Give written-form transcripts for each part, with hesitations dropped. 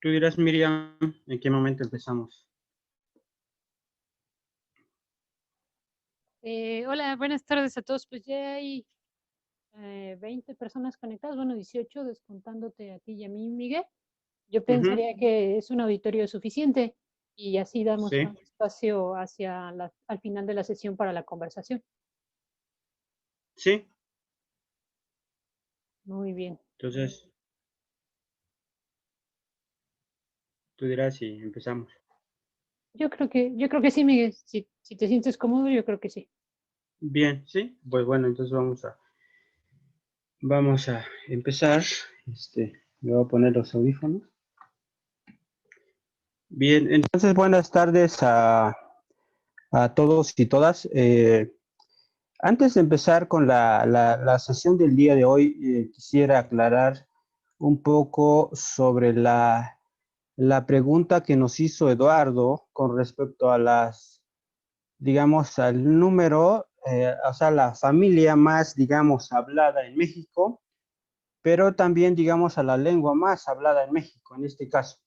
Tú dirás, Miriam, ¿en qué momento empezamos? Hola, buenas tardes a todos. Pues ya hay 20 personas conectadas, bueno, 18, descontándote a ti y a mí, Miguel. Yo pensaría que es un auditorio suficiente y así damos Sí, más espacio al final de la sesión para la conversación. sí. Muy bien. Entonces, tú dirás si empezamos. Yo creo que sí, Miguel. Si te sientes cómodo, yo creo que sí. Bien, sí. Pues bueno, entonces vamos a empezar. Me voy a poner los audífonos. Bien, entonces buenas tardes a todos y todas. Antes de empezar con la sesión del día de hoy, quisiera aclarar un poco sobre la pregunta que nos hizo Eduardo con respecto a digamos, al número, o sea, la familia más, digamos, hablada en México, pero también, digamos, a la lengua más hablada en México, en este caso.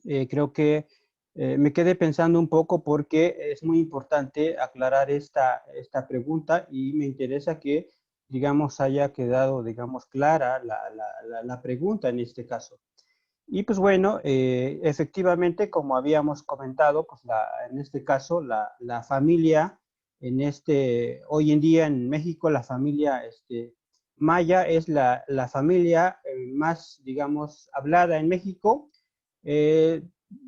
Creo que me quedé pensando un poco porque es muy importante aclarar esta pregunta y me interesa que, digamos, haya quedado, digamos, clara la pregunta en este caso. Y pues bueno, efectivamente, como habíamos comentado, pues en este caso, la familia, hoy en día en México, la familia maya es la familia más, digamos, hablada en México,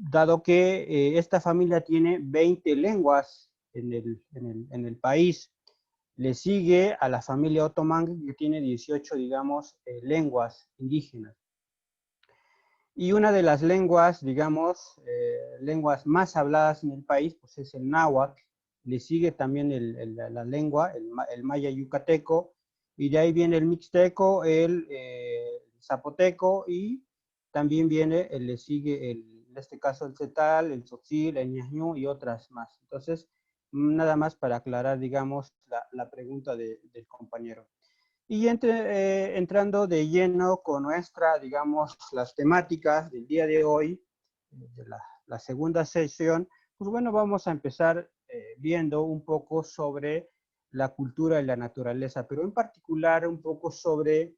dado que esta familia tiene 20 lenguas en el país. Le sigue a la familia otomán, que tiene 18, digamos, lenguas indígenas. Y una de las lenguas, digamos, lenguas más habladas en el país, pues es el náhuatl. Le sigue también la lengua, el maya yucateco, y de ahí viene el mixteco, el zapoteco, y también le sigue, en este caso, el cetal, el tzotzil, el ñañú y otras más. Entonces, nada más para aclarar, digamos, la pregunta del compañero. Y entrando de lleno con digamos, las temáticas del día de hoy, de la segunda sesión, pues bueno, vamos a empezar viendo un poco sobre la cultura y la naturaleza, pero en particular un poco sobre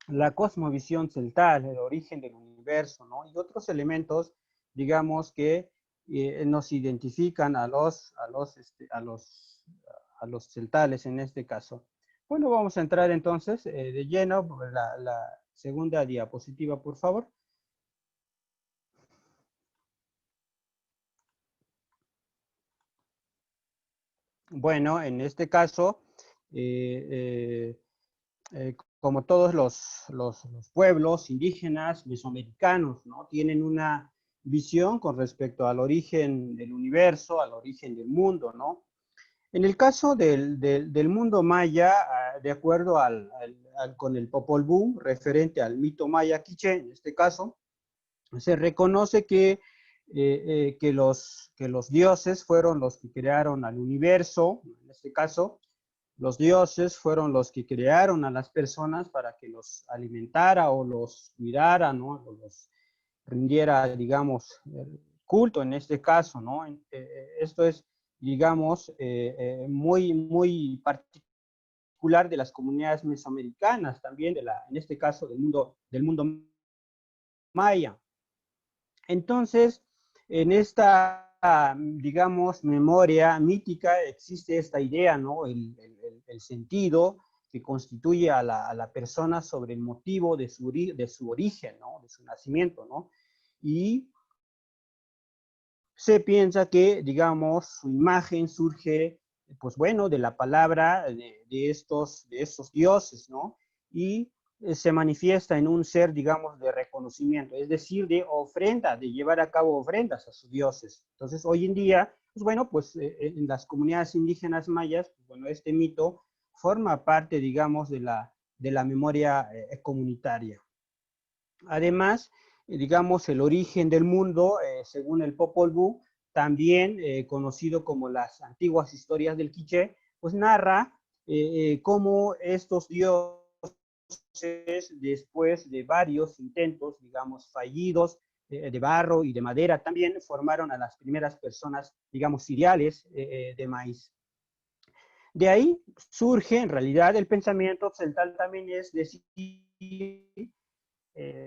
la cosmovisión celtal, el origen del universo, ¿no? Y otros elementos, digamos, que nos identifican a los celtales en este caso. Bueno, vamos a entrar entonces de lleno. La segunda diapositiva, por favor. Bueno, en este caso, como todos los pueblos indígenas mesoamericanos, ¿no? Tienen una visión con respecto al origen del universo, al origen del mundo, ¿no? En el caso del mundo maya, de acuerdo con el Popol Vuh, referente al mito maya quiché, en este caso, se reconoce que los dioses fueron los que crearon al universo, en este caso, los dioses fueron los que crearon a las personas para que los alimentara o los cuidara, ¿no? O los rindiera, digamos, culto en este caso, ¿no? Esto es, digamos, muy particular de las comunidades mesoamericanas, también en este caso del mundo maya. Entonces, en esta, digamos, memoria mítica existe esta idea, ¿no? El sentido que constituye a la persona sobre el motivo de su origen, ¿no? De su nacimiento, ¿no? Y se piensa que, digamos, su imagen surge, pues bueno, de la palabra de estos dioses, ¿no? Y se manifiesta en un ser, digamos, de reconocimiento, es decir, de ofrenda, de llevar a cabo ofrendas a sus dioses. Entonces, hoy en día, pues bueno, pues en las comunidades indígenas mayas, pues, bueno, este mito forma parte, digamos, de la memoria comunitaria. Además, digamos, el origen del mundo, según el Popol Vuh, también conocido como las antiguas historias del Quiché, pues narra cómo estos dioses, después de varios intentos, digamos, fallidos, de barro y de madera, también formaron a las primeras personas, digamos, cereales de maíz. De ahí surge, en realidad, el pensamiento occidental también es decir,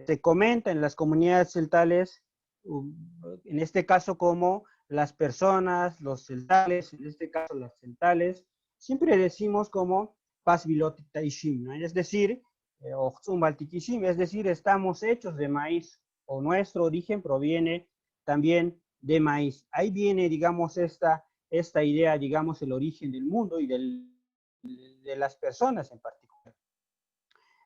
se comenta en las comunidades celtales, en este caso como las personas, los celtales, en este caso las celtales, siempre decimos como Pasvilotitaishim, ¿no? Es decir, es decir, estamos hechos de maíz, o nuestro origen proviene también de maíz. Ahí viene, digamos, esta idea, digamos, el origen del mundo y de las personas en particular.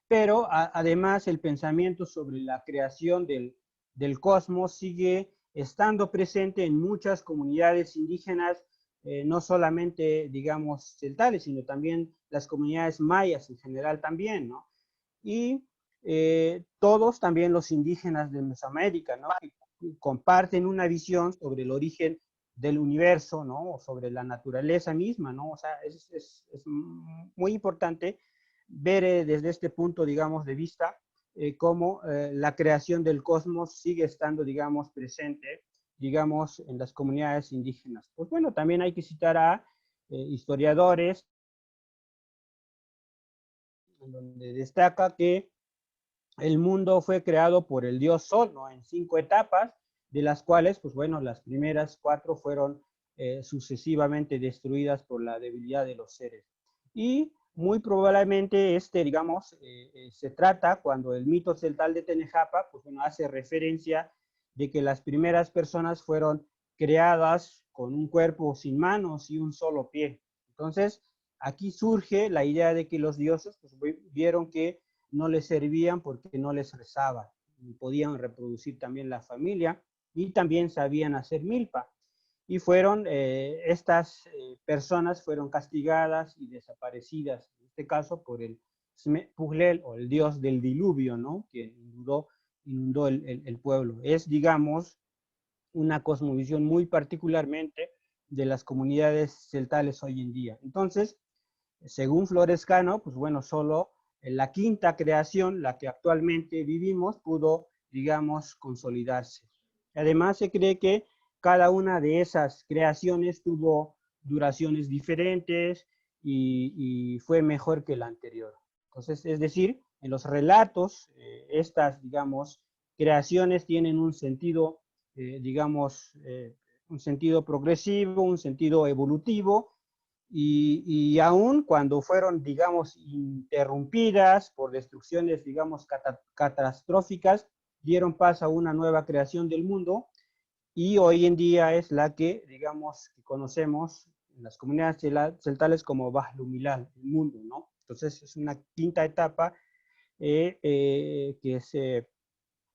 Pero además el pensamiento sobre la creación del cosmos sigue estando presente en muchas comunidades indígenas, no solamente, digamos, celtales, sino también las comunidades mayas en general también, ¿no? Y todos también los indígenas de Mesoamérica, ¿no? Que comparten una visión sobre el origen del universo, ¿no? O sobre la naturaleza misma, ¿no? O sea, es muy importante ver desde este punto, digamos, de vista, cómo la creación del cosmos sigue estando, digamos, presente, digamos, en las comunidades indígenas. Pues bueno, también hay que citar a historiadores, donde destaca que el mundo fue creado por el dios Sol, ¿no? En 5 etapas, de las cuales, pues bueno, las primeras 4 fueron sucesivamente destruidas por la debilidad de los seres. Y muy probablemente digamos, se trata, cuando el mito celtal de Tenejapa, pues bueno, hace referencia de que las primeras personas fueron creadas con un cuerpo sin manos y un solo pie. Entonces, aquí surge la idea de que los dioses pues, vieron que no les servían porque no les rezaba, y podían reproducir también la familia, y también sabían hacer milpa. Y fueron, estas personas fueron castigadas y desaparecidas, en este caso por el Puglel, o el dios del diluvio, ¿no? Que inundó el pueblo. Es, digamos, una cosmovisión muy particularmente de las comunidades celtales hoy en día. Entonces, según Florescano, pues bueno, solo la quinta creación, la que actualmente vivimos, pudo, digamos, consolidarse. Además, se cree que cada una de esas creaciones tuvo duraciones diferentes y fue mejor que la anterior. Entonces, es decir, en los relatos, estas, digamos, creaciones tienen un sentido, digamos, un sentido progresivo, un sentido evolutivo, y aún cuando fueron, digamos, interrumpidas por destrucciones, digamos, catastróficas, dieron paso a una nueva creación del mundo, y hoy en día es la que, digamos, que conocemos en las comunidades celtales como Bahlumilal, el mundo, ¿no? Entonces es una quinta etapa que se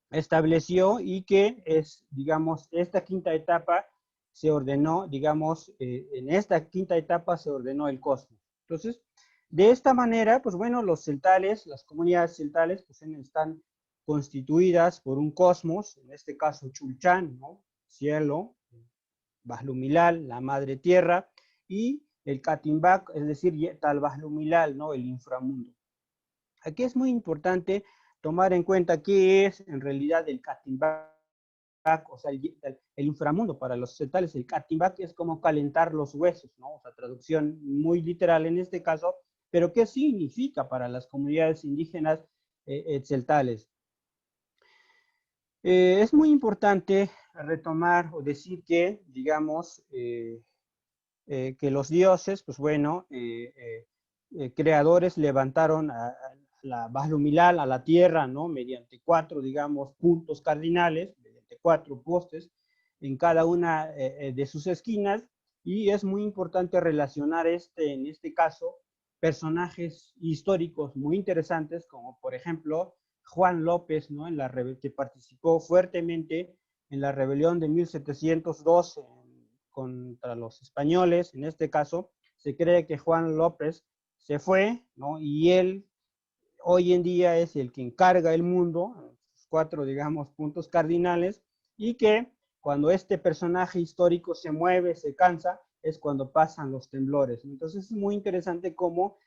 estableció y que es, digamos, esta quinta etapa se ordenó, digamos, en esta quinta etapa se ordenó el cosmos. Entonces, de esta manera, pues bueno, los celtales, las comunidades celtales, pues están constituidas por un cosmos, en este caso Chulcán, ¿no? Cielo, Bahlumilal, la madre tierra, y el Catimbac, es decir, Tal Bahlumilal, ¿no? El inframundo. Aquí es muy importante tomar en cuenta qué es en realidad el Catimbac, o sea, el inframundo para los celtales. El Catimbac es como calentar los huesos, ¿no? O sea, traducción muy literal en este caso, pero ¿qué significa para las comunidades indígenas celtales? Es muy importante retomar o decir que, digamos, que los dioses, pues bueno, creadores levantaron a la Bahlumilal, a la tierra, ¿no? Mediante 4, digamos, puntos cardinales, mediante 4 postes en cada una de sus esquinas, y es muy importante relacionar en este caso, personajes históricos muy interesantes, como por ejemplo Juan López, ¿no? Que participó fuertemente en la rebelión de 1712 contra los españoles. En este caso, se cree que Juan López se fue, ¿no? Y él hoy en día es el que encarga el mundo, sus 4, digamos, puntos cardinales, y que cuando este personaje histórico se mueve, se cansa, es cuando pasan los temblores. Entonces es muy interesante cómo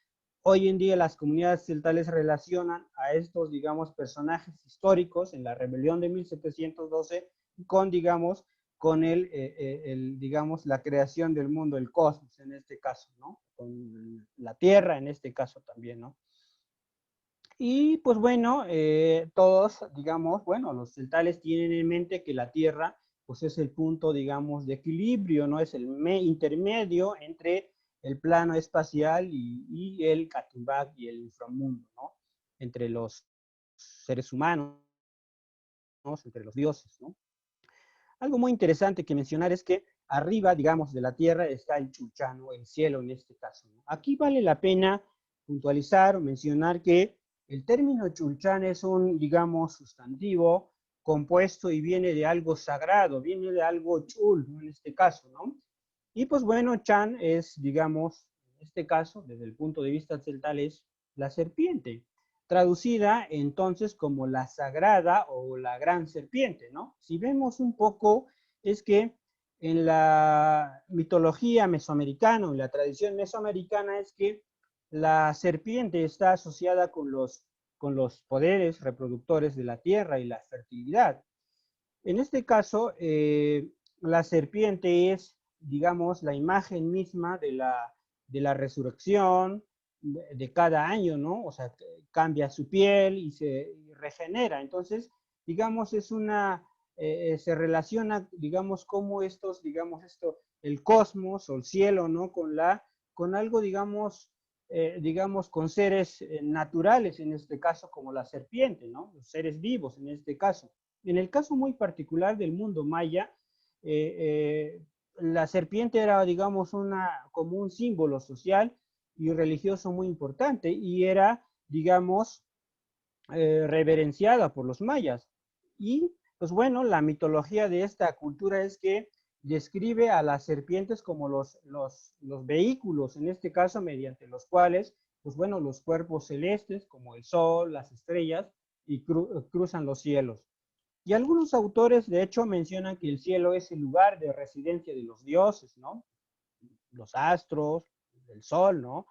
hoy en día las comunidades celtales relacionan a estos, digamos, personajes históricos en la rebelión de 1712 con, digamos, con digamos, la creación del mundo, el cosmos en este caso, ¿no? Con la Tierra en este caso también, ¿no? Y pues bueno, todos, digamos, bueno, los celtales tienen en mente que la Tierra, pues es el punto, digamos, de equilibrio, ¿no? Es el intermedio entre el plano espacial y el Catumbak y el inframundo, ¿no? Entre los seres humanos, ¿no? Entre los dioses, ¿no? Algo muy interesante que mencionar es que arriba, digamos, de la Tierra está el Chulcán, ¿no? El cielo en este caso, ¿no? Aquí vale la pena puntualizar o mencionar que el término Chulcán es un, digamos, sustantivo compuesto y viene de algo sagrado, viene de algo chul, ¿no? En este caso, ¿no? Y pues bueno, Chan es, digamos, en este caso, desde el punto de vista celtal, es la serpiente, traducida entonces como la sagrada o la gran serpiente, ¿no? Si vemos un poco, es que en la mitología mesoamericana, en la tradición mesoamericana, es que la serpiente está asociada con los poderes reproductores de la tierra y la fertilidad. En este caso, la serpiente es, digamos, la imagen misma de la resurrección de cada año, ¿no? O sea, cambia su piel y se regenera. Entonces, digamos, es una, se relaciona, digamos, como estos, digamos, esto, el cosmos o el cielo, ¿no? Con algo, digamos, con seres naturales, en este caso, como la serpiente, ¿no? Los seres vivos, en este caso. En el caso muy particular del mundo maya, la serpiente era, digamos, como un símbolo social y religioso muy importante y era, digamos, reverenciada por los mayas. Y, pues bueno, la mitología de esta cultura es que describe a las serpientes como los vehículos, en este caso, mediante los cuales, pues bueno, los cuerpos celestes, como el sol, las estrellas, y cruzan los cielos. Y algunos autores, de hecho, mencionan que el cielo es el lugar de residencia de los dioses, ¿no? Los astros, el sol, ¿no?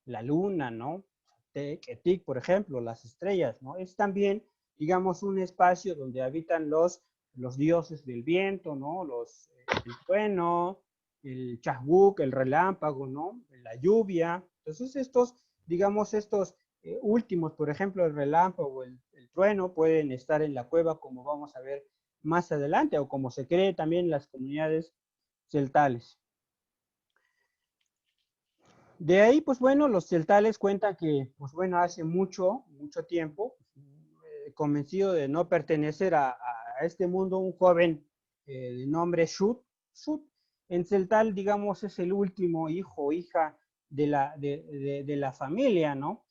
La luna, ¿no? Ketik, por ejemplo, las estrellas, ¿no? Es también, digamos, un espacio donde habitan los dioses del viento, ¿no? El trueno, el chahbuk, el relámpago, ¿no? La lluvia. Entonces, digamos, estos últimos, por ejemplo, el relámpago, el trueno, pueden estar en la cueva, como vamos a ver más adelante, o como se cree también en las comunidades celtales. De ahí, pues bueno, los celtales cuentan que, pues bueno, hace mucho tiempo, convencido de no pertenecer a este mundo, un joven de nombre Shut, en celtal, digamos, es el último hijo o hija de la familia, ¿no?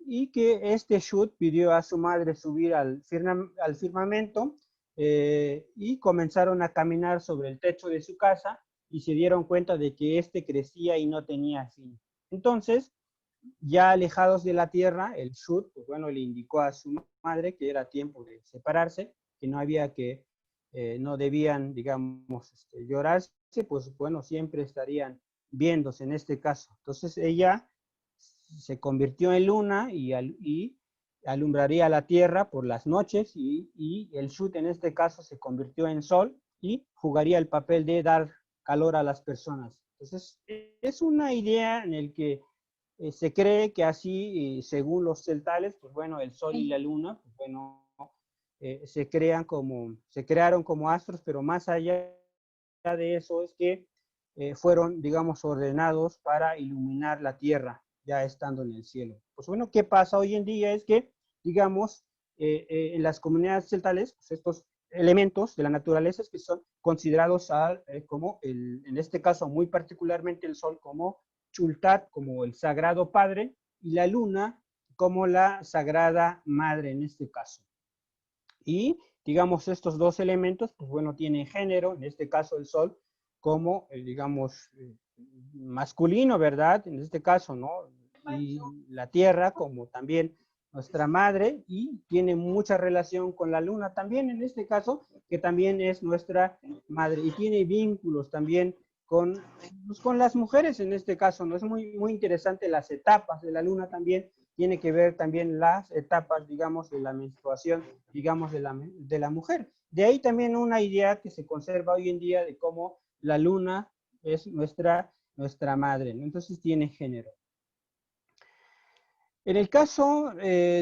Y que este Shut pidió a su madre subir al firmamento y comenzaron a caminar sobre el techo de su casa y se dieron cuenta de que este crecía y no tenía fin. Entonces, ya alejados de la tierra, el Shut, pues bueno, le indicó a su madre que era tiempo de separarse, que no había no debían, digamos, llorarse, pues bueno, siempre estarían viéndose en este caso. Entonces ella se convirtió en luna y alumbraría la tierra por las noches y el Shut en este caso se convirtió en sol y jugaría el papel de dar calor a las personas. Entonces, es una idea en el que se cree que así, según los celtales, pues bueno, el sol y la luna, pues bueno, se crearon como astros, pero más allá de eso es que fueron, digamos, ordenados para iluminar la tierra, ya estando en el cielo. Pues bueno, ¿qué pasa hoy en día? Es que, digamos, en las comunidades celtales, pues estos elementos de la naturaleza que son considerados como, en este caso muy particularmente el sol, como Chultat como el Sagrado Padre y la luna como la Sagrada Madre en este caso. Y digamos estos dos elementos, pues bueno, tienen género, en este caso el sol, como, digamos, masculino, ¿verdad? En este caso, ¿no? Y la tierra como también nuestra madre, y tiene mucha relación con la luna también, en este caso, que también es nuestra madre, y tiene vínculos también pues, con las mujeres en este caso, ¿no? Es muy interesante las etapas de la luna también, tiene que ver también las etapas, digamos, de la menstruación, digamos, de la mujer. De ahí también una idea que se conserva hoy en día de cómo la luna es nuestra madre, ¿no? Entonces tiene género. En el caso,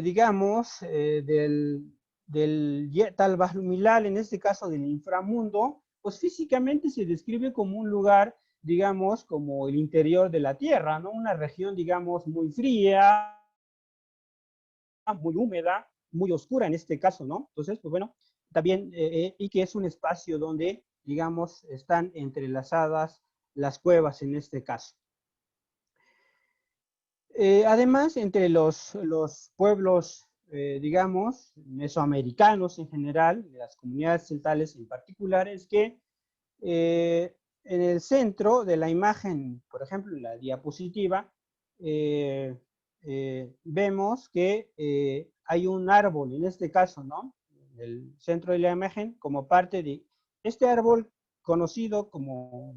digamos, del Tal Bahlumilal, en este caso del inframundo, pues físicamente se describe como un lugar, digamos, como el interior de la Tierra, ¿no? Una región, digamos, muy fría, muy húmeda, muy oscura en este caso, ¿no? Entonces, pues bueno, también, y que es un espacio donde, digamos, están entrelazadas las cuevas en este caso. Además, entre los pueblos, digamos, mesoamericanos en general, de las comunidades celtales en particular, es que en el centro de la imagen, por ejemplo, en la diapositiva, vemos que hay un árbol, en este caso, ¿no? En el centro de la imagen, como parte de este árbol conocido como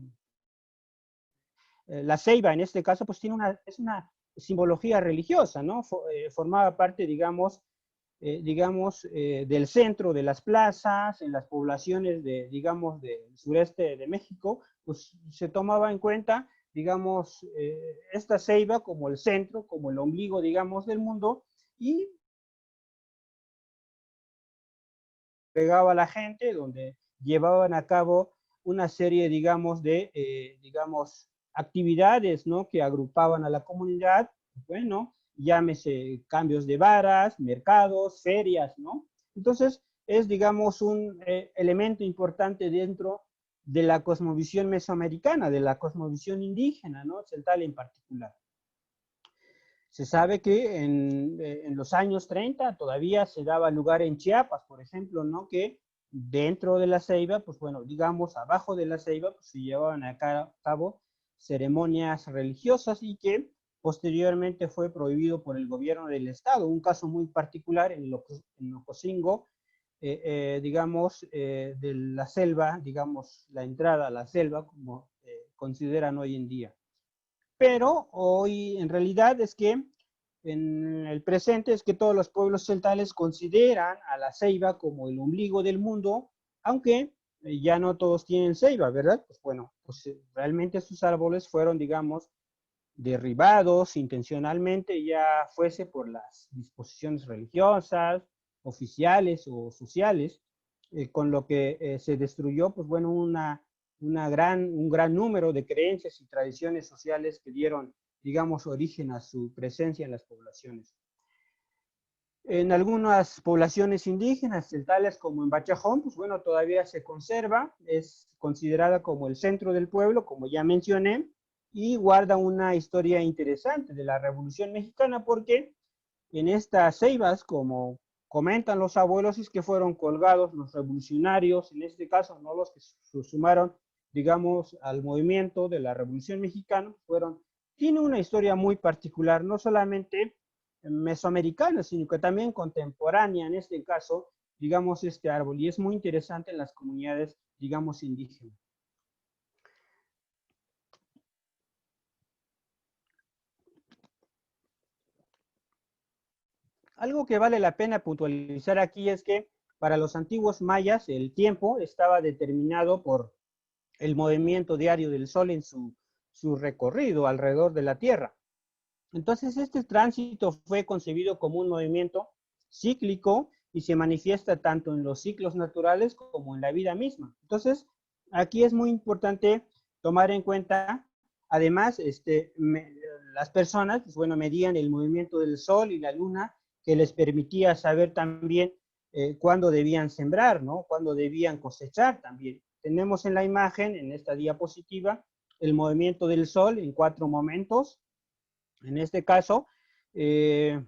la ceiba, en este caso, pues es una simbología religiosa, ¿no? Formaba parte, digamos, del centro de las plazas, en las poblaciones digamos, del sureste de México, pues se tomaba en cuenta, digamos, esta ceiba como el centro, como el ombligo, digamos, del mundo, y pegaba a la gente, donde llevaban a cabo una serie, digamos, digamos, actividades, ¿no? Que agrupaban a la comunidad, bueno, llámese cambios de varas, mercados, ferias, ¿no? Entonces, es, digamos, un elemento importante dentro de la cosmovisión mesoamericana, de la cosmovisión indígena, ¿no? Celtal en particular. Se sabe que en los años 30 todavía se daba lugar en Chiapas, por ejemplo, ¿no? Que dentro de la ceiba, pues bueno, digamos, abajo de la ceiba, pues se llevaban a cabo ceremonias religiosas y que posteriormente fue prohibido por el gobierno del estado. Un caso muy particular en Ocosingo, digamos, de la selva, digamos, la entrada a la selva, como consideran hoy en día. Pero hoy en realidad es que en el presente es que todos los pueblos celtales consideran a la ceiba como el ombligo del mundo, aunque ya no todos tienen ceiba, ¿verdad? Pues bueno, pues realmente sus árboles fueron, digamos, derribados intencionalmente, ya fuese por las disposiciones religiosas, oficiales o sociales, con lo que se destruyó, pues bueno, un gran número de creencias y tradiciones sociales que dieron, digamos, origen a su presencia en las poblaciones. En algunas poblaciones indígenas, tales como en Bachajón, pues bueno, todavía se conserva, es considerada como el centro del pueblo, como ya mencioné, y guarda una historia interesante de la Revolución Mexicana, porque en estas ceibas, como comentan los abuelos, es que fueron colgados los revolucionarios, en este caso, no los que se sumaron, digamos, al movimiento de la Revolución Mexicana, tiene una historia muy particular, no solamente mesoamericana, sino que también contemporánea, en este caso, digamos, este árbol, y es muy interesante en las comunidades, digamos, indígenas. Algo que vale la pena puntualizar aquí es que para los antiguos mayas el tiempo estaba determinado por el movimiento diario del Sol en su recorrido alrededor de la Tierra. Entonces, este tránsito fue concebido como un movimiento cíclico y se manifiesta tanto en los ciclos naturales como en la vida misma. Entonces, aquí es muy importante tomar en cuenta, además, las personas, pues bueno, medían el movimiento del Sol y la Luna, que les permitía saber también cuándo debían sembrar, ¿no? Cuándo debían cosechar también. Tenemos en la imagen, en esta diapositiva, el movimiento del Sol en 4 momentos. En este caso, sí,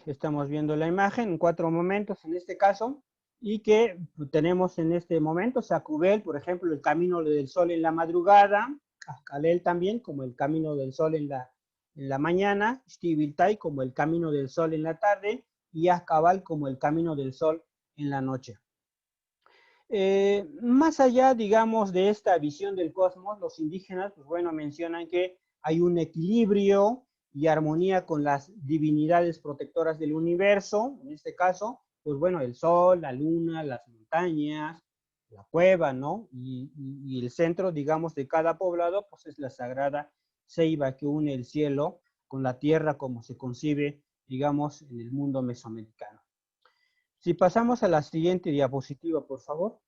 estamos viendo la imagen en 4 momentos en este caso, y que tenemos en este momento Sacubel, por ejemplo, el camino del Sol en la madrugada, Ascalel también como el camino del Sol en la mañana, Xtiviltay como el camino del Sol en la tarde, y Azcabal como el camino del Sol en la noche. Más allá, digamos, de esta visión del cosmos, los indígenas, pues bueno, mencionan que hay un equilibrio y armonía con las divinidades protectoras del universo, en este caso, pues bueno, el sol, la luna, las montañas, la cueva, ¿no? Y el centro, digamos, de cada poblado, pues es la sagrada ceiba que une el cielo con la tierra como se concibe, digamos, en el mundo mesoamericano. Si pasamos a la siguiente diapositiva, por favor.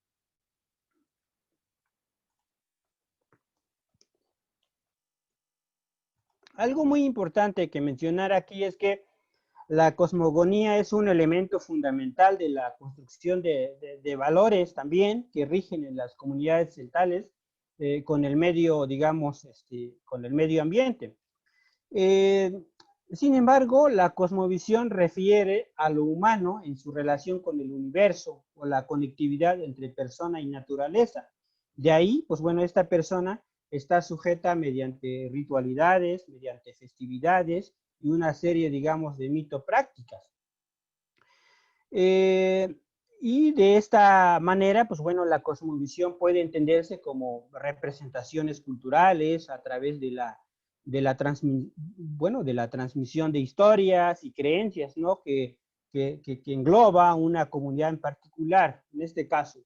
Algo muy importante que mencionar aquí es que la cosmogonía es un elemento fundamental de la construcción de valores también que rigen en las comunidades celtales con el medio, digamos, con el medio ambiente. Sin embargo, la cosmovisión refiere a lo humano en su relación con el universo o la conectividad entre persona y naturaleza. De ahí, pues bueno, esta persona está sujeta mediante ritualidades, mediante festividades y una serie, digamos, de mitoprácticas. Y de esta manera, pues bueno, la cosmovisión puede entenderse como representaciones culturales a través de la transmisión de historias y creencias, ¿no? Que engloba una comunidad en particular, en este caso.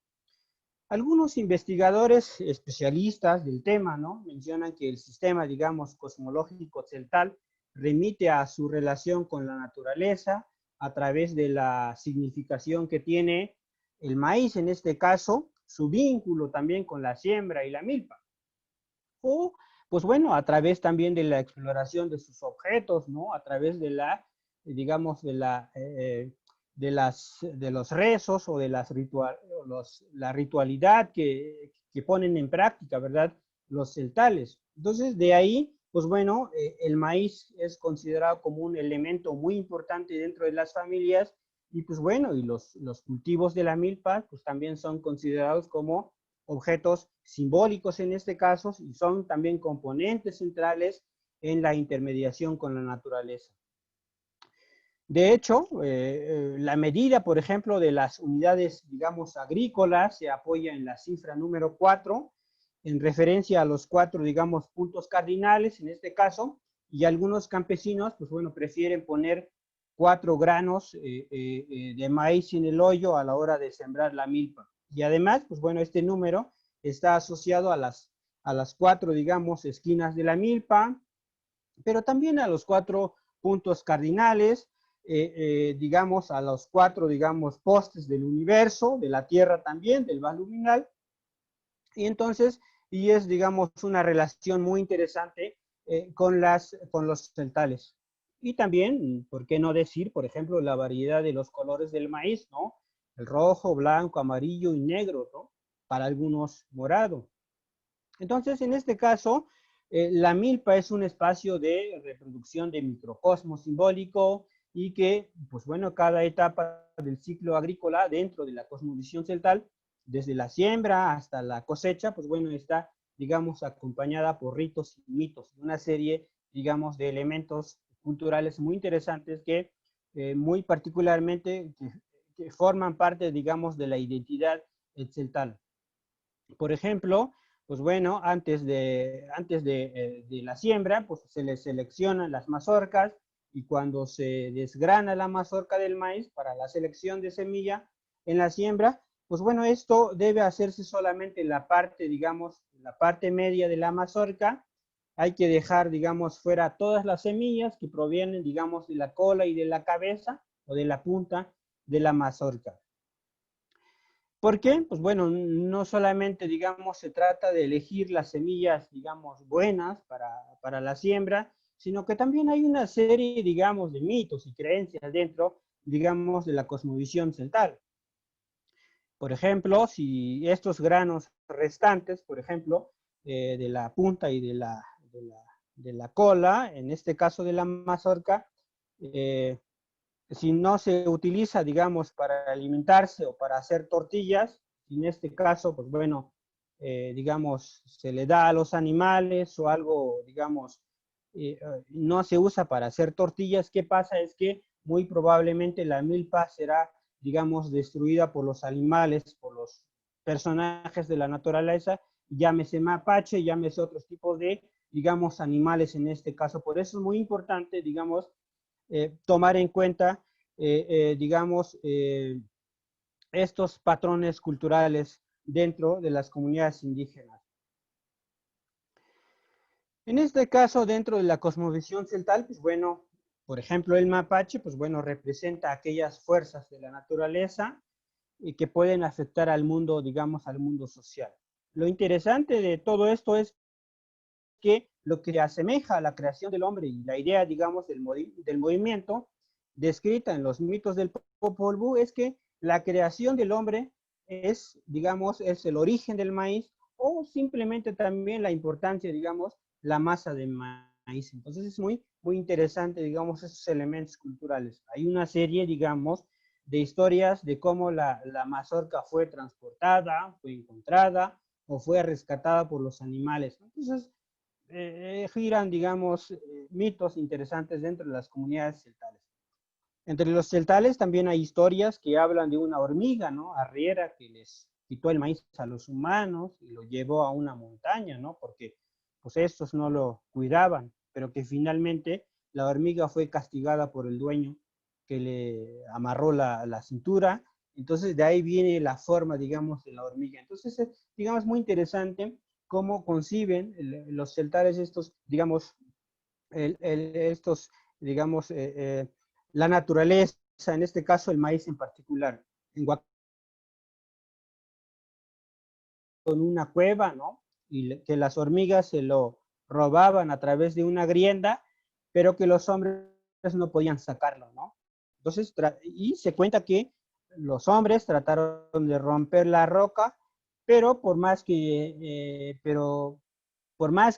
Algunos investigadores especialistas del tema, ¿no? Mencionan que el sistema, digamos, cosmológico celtal remite a su relación con la naturaleza a través de la significación que tiene el maíz, en este caso, su vínculo también con la siembra y la milpa. O, pues bueno, a través también de la exploración de sus objetos, ¿no? A través de la, digamos, de los rezos o de la ritualidad que ponen en práctica, ¿verdad? Los celtales. Entonces, de ahí, pues bueno, el maíz es considerado como un elemento muy importante dentro de las familias y pues bueno, y los cultivos de la milpa, pues también son considerados como objetos simbólicos en este caso y son también componentes centrales en la intermediación con la naturaleza. De hecho, la medida, por ejemplo, de las unidades, digamos, agrícolas se apoya en la cifra número 4, en referencia a los 4, digamos, puntos cardinales en este caso, y algunos campesinos, pues bueno, prefieren poner 4 granos de maíz en el hoyo a la hora de sembrar la milpa. Y además, pues bueno, este número está asociado a las 4, digamos, esquinas de la milpa, pero también a los 4 puntos cardinales, digamos, a los 4, digamos, postes del universo, de la Tierra también, del vaz luminal. Y entonces, y es, digamos, una relación muy interesante con los celtales. Y también, ¿por qué no decir, por ejemplo, la variedad de los colores del maíz, ¿no? El rojo, blanco, amarillo y negro, ¿no? Para algunos morado. Entonces, en este caso, la milpa es un espacio de reproducción de microcosmos simbólico y que, pues bueno, cada etapa del ciclo agrícola dentro de la cosmovisión celtal, desde la siembra hasta la cosecha, pues bueno, está, digamos, acompañada por ritos y mitos, una serie, digamos, de elementos culturales muy interesantes que muy particularmente que forman parte, digamos, de la identidad celtal. Por ejemplo, pues bueno, antes de la siembra, pues se les seleccionan las mazorcas y cuando se desgrana la mazorca del maíz para la selección de semilla en la siembra, pues bueno, esto debe hacerse solamente en la parte, digamos, la parte media de la mazorca. Hay que dejar, digamos, fuera todas las semillas que provienen, digamos, de la cola y de la cabeza o de la punta de la mazorca. ¿Por qué? Pues bueno, no solamente, digamos, se trata de elegir las semillas, digamos, buenas para la siembra, sino que también hay una serie, digamos, de mitos y creencias dentro, digamos, de la cosmovisión celtal. Por ejemplo, si estos granos restantes, por ejemplo, de la punta y de la cola, en este caso de la mazorca, si no se utiliza, digamos, para alimentarse o para hacer tortillas, en este caso, pues bueno, digamos, se le da a los animales o algo, digamos, no se usa para hacer tortillas, ¿qué pasa? Es que muy probablemente la milpa será, digamos, destruida por los animales, por los personajes de la naturaleza, llámese mapache, llámese otros tipos de, digamos, animales en este caso. Por eso es muy importante, digamos, tomar en cuenta, digamos, estos patrones culturales dentro de las comunidades indígenas. En este caso, dentro de la cosmovisión celtal, pues bueno, por ejemplo, el mapache, pues bueno, representa aquellas fuerzas de la naturaleza y que pueden afectar al mundo, digamos, al mundo social. Lo interesante de todo esto es que lo que asemeja a la creación del hombre y la idea, digamos, del movimiento descrita en los mitos del Popol Vuh es que la creación del hombre es, digamos, es el origen del maíz o simplemente también la importancia, digamos, la masa de maíz. Entonces es muy, muy interesante, digamos, esos elementos culturales. Hay una serie, digamos, de historias de cómo la mazorca fue transportada, fue encontrada o fue rescatada por los animales. Entonces, giran, digamos, mitos interesantes dentro de las comunidades celtales. Entre los celtales también hay historias que hablan de una hormiga, ¿no? Arriera, que les quitó el maíz a los humanos y lo llevó a una montaña, ¿no? Porque pues estos no lo cuidaban, pero que finalmente la hormiga fue castigada por el dueño que le amarró la cintura. Entonces de ahí viene la forma, digamos, de la hormiga. Entonces, digamos, muy interesante cómo conciben los celtares estos, digamos, estos, digamos, la naturaleza, en este caso el maíz en particular. En con una cueva, ¿no? Y que las hormigas se lo robaban a través de una grienda, pero que los hombres no podían sacarlo, ¿no? Entonces, y se cuenta que los hombres trataron de romper la roca, pero por más que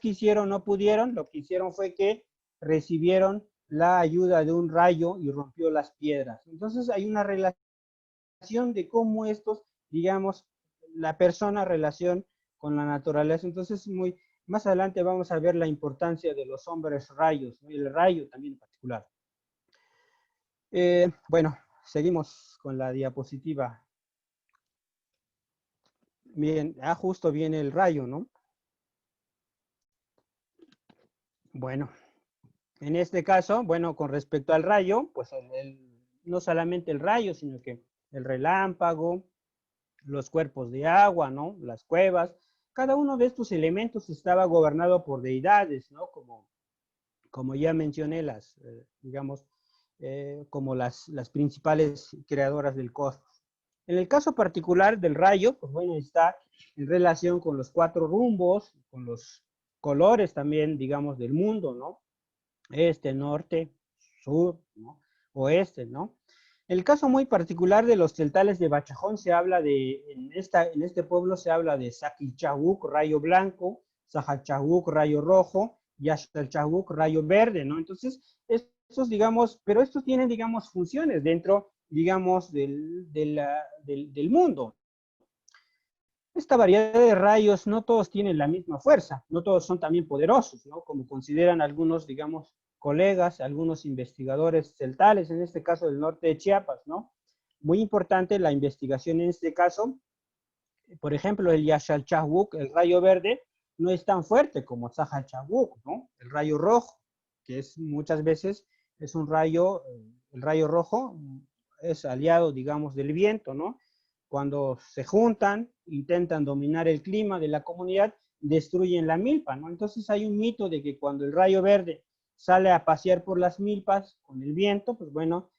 hicieron, no pudieron. Lo que hicieron fue que recibieron la ayuda de un rayo y rompió las piedras. Entonces hay una relación de cómo estos, digamos, la persona relación con la naturaleza. Entonces, más adelante vamos a ver la importancia de los hombres rayos, ¿no? Y el rayo también en particular. Bueno, seguimos con la diapositiva. Bien, justo viene el rayo, ¿no? Bueno, en este caso, bueno, con respecto al rayo, pues no solamente el rayo, sino que el relámpago, los cuerpos de agua, ¿no? Las cuevas, cada uno de estos elementos estaba gobernado por deidades, ¿no? Como ya mencioné, digamos, como las principales creadoras del cosmos. En el caso particular del rayo, pues bueno, está en relación con los cuatro rumbos, con los colores también, digamos, del mundo, ¿no? Este, norte, sur, ¿no? Oeste, ¿no? El caso muy particular de los celtales de Bachajón se habla en este pueblo se habla de Saquilchahuc, rayo blanco, Sajalchahuc, rayo rojo, y Axtalchahuc, rayo verde, ¿no? Entonces, estos, digamos, pero estos tienen, digamos, funciones dentro, digamos, del mundo. Esta variedad de rayos no todos tienen la misma fuerza, no todos son también poderosos, ¿no? Como consideran algunos, digamos, colegas, algunos investigadores celtales, en este caso del norte de Chiapas, ¿no? Muy importante la investigación en este caso. Por ejemplo, el Yaxalchahuc, el rayo verde, no es tan fuerte como Sajalchahuc, ¿no? El rayo rojo, que es muchas veces es un rayo, el rayo rojo es aliado, digamos, del viento, ¿no? Cuando se juntan, intentan dominar el clima de la comunidad, destruyen la milpa, ¿no? Entonces hay un mito de que cuando el rayo verde sale a pasear por las milpas con el viento, pues bueno,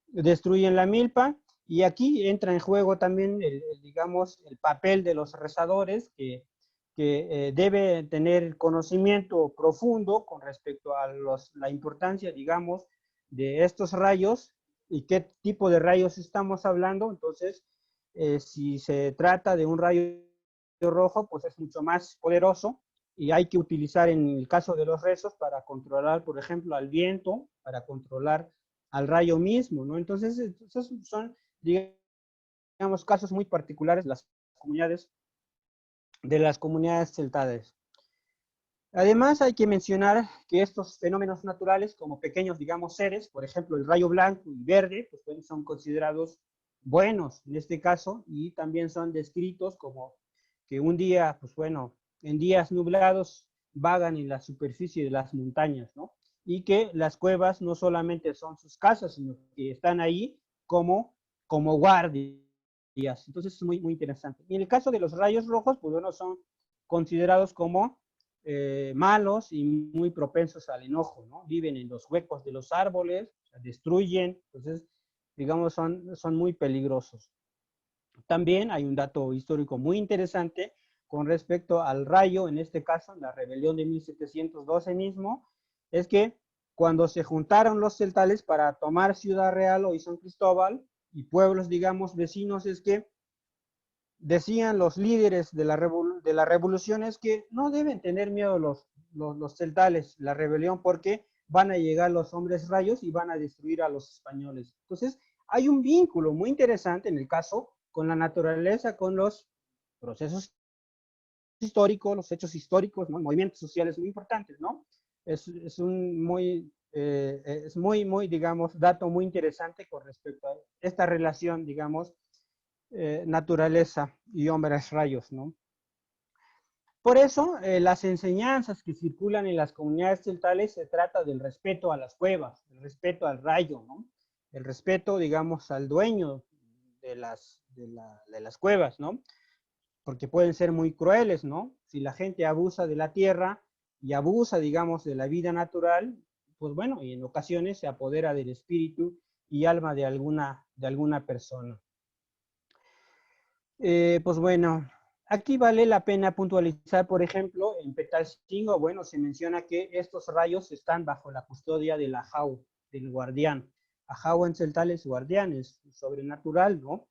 destruyen la milpa. Y aquí entra en juego también, digamos, el papel de los rezadores, que debe tener conocimiento profundo con respecto a la importancia, digamos, de estos rayos y qué tipo de rayos estamos hablando. Entonces, si se trata de un rayo rojo, pues es mucho más poderoso y hay que utilizar en el caso de los rezos para controlar, por ejemplo, al viento, para controlar al rayo mismo, ¿no? Entonces, esos son, digamos, casos muy particulares de las comunidades celtades. Además, hay que mencionar que estos fenómenos naturales, como pequeños, digamos, seres, por ejemplo, el rayo blanco y verde, pues bueno, son considerados buenos en este caso, y también son descritos como que un día, pues bueno, en días nublados vagan en la superficie de las montañas, ¿no? Y que las cuevas no solamente son sus casas, sino que están ahí como guardias. Entonces es muy, muy interesante. Y en el caso de los rayos rojos, pues bueno, son considerados como malos y muy propensos al enojo, ¿no? Viven en los huecos de los árboles, o sea, destruyen, entonces, digamos, son muy peligrosos. También hay un dato histórico muy interesante con respecto al rayo, en este caso, en la rebelión de 1712 mismo, es que cuando se juntaron los celtales para tomar Ciudad Real o San Cristóbal y pueblos, digamos, vecinos, es que decían los líderes de la revolución es que no deben tener miedo los celtales, la rebelión, porque van a llegar los hombres rayos y van a destruir a los españoles. Entonces, hay un vínculo muy interesante en el caso con la naturaleza, con los procesos históricos, los hechos históricos, ¿no? Movimientos sociales muy importantes, ¿no? Es un muy, digamos, dato muy interesante con respecto a esta relación, digamos, naturaleza y hombres rayos, ¿no? Por eso, las enseñanzas que circulan en las comunidades celtales se trata del respeto a las cuevas, el respeto al rayo, ¿no? El respeto, digamos, al dueño de las cuevas, ¿no? Porque pueden ser muy crueles, ¿no? Si la gente abusa de la tierra y abusa, digamos, de la vida natural, pues bueno, y en ocasiones se apodera del espíritu y alma de alguna persona. Pues bueno, aquí vale la pena puntualizar, por ejemplo, en Petalcingo, bueno, se menciona que estos rayos están bajo la custodia del Ajau, del guardián. Ajau en celtal es guardián, es sobrenatural, ¿no?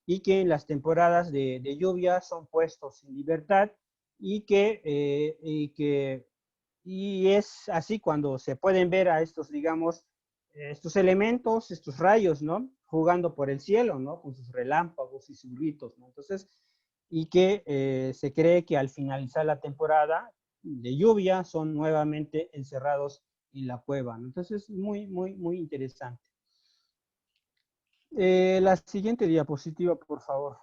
Y que en las temporadas de lluvia son puestos en libertad y es así cuando se pueden ver a estos, digamos, estos elementos, estos rayos, ¿no? Jugando por el cielo, ¿no? Con sus relámpagos y sus gritos, ¿no? Entonces, y que se cree que al finalizar la temporada de lluvia son nuevamente encerrados en la cueva, ¿no? Entonces, muy, muy, muy interesante. La siguiente diapositiva, por favor.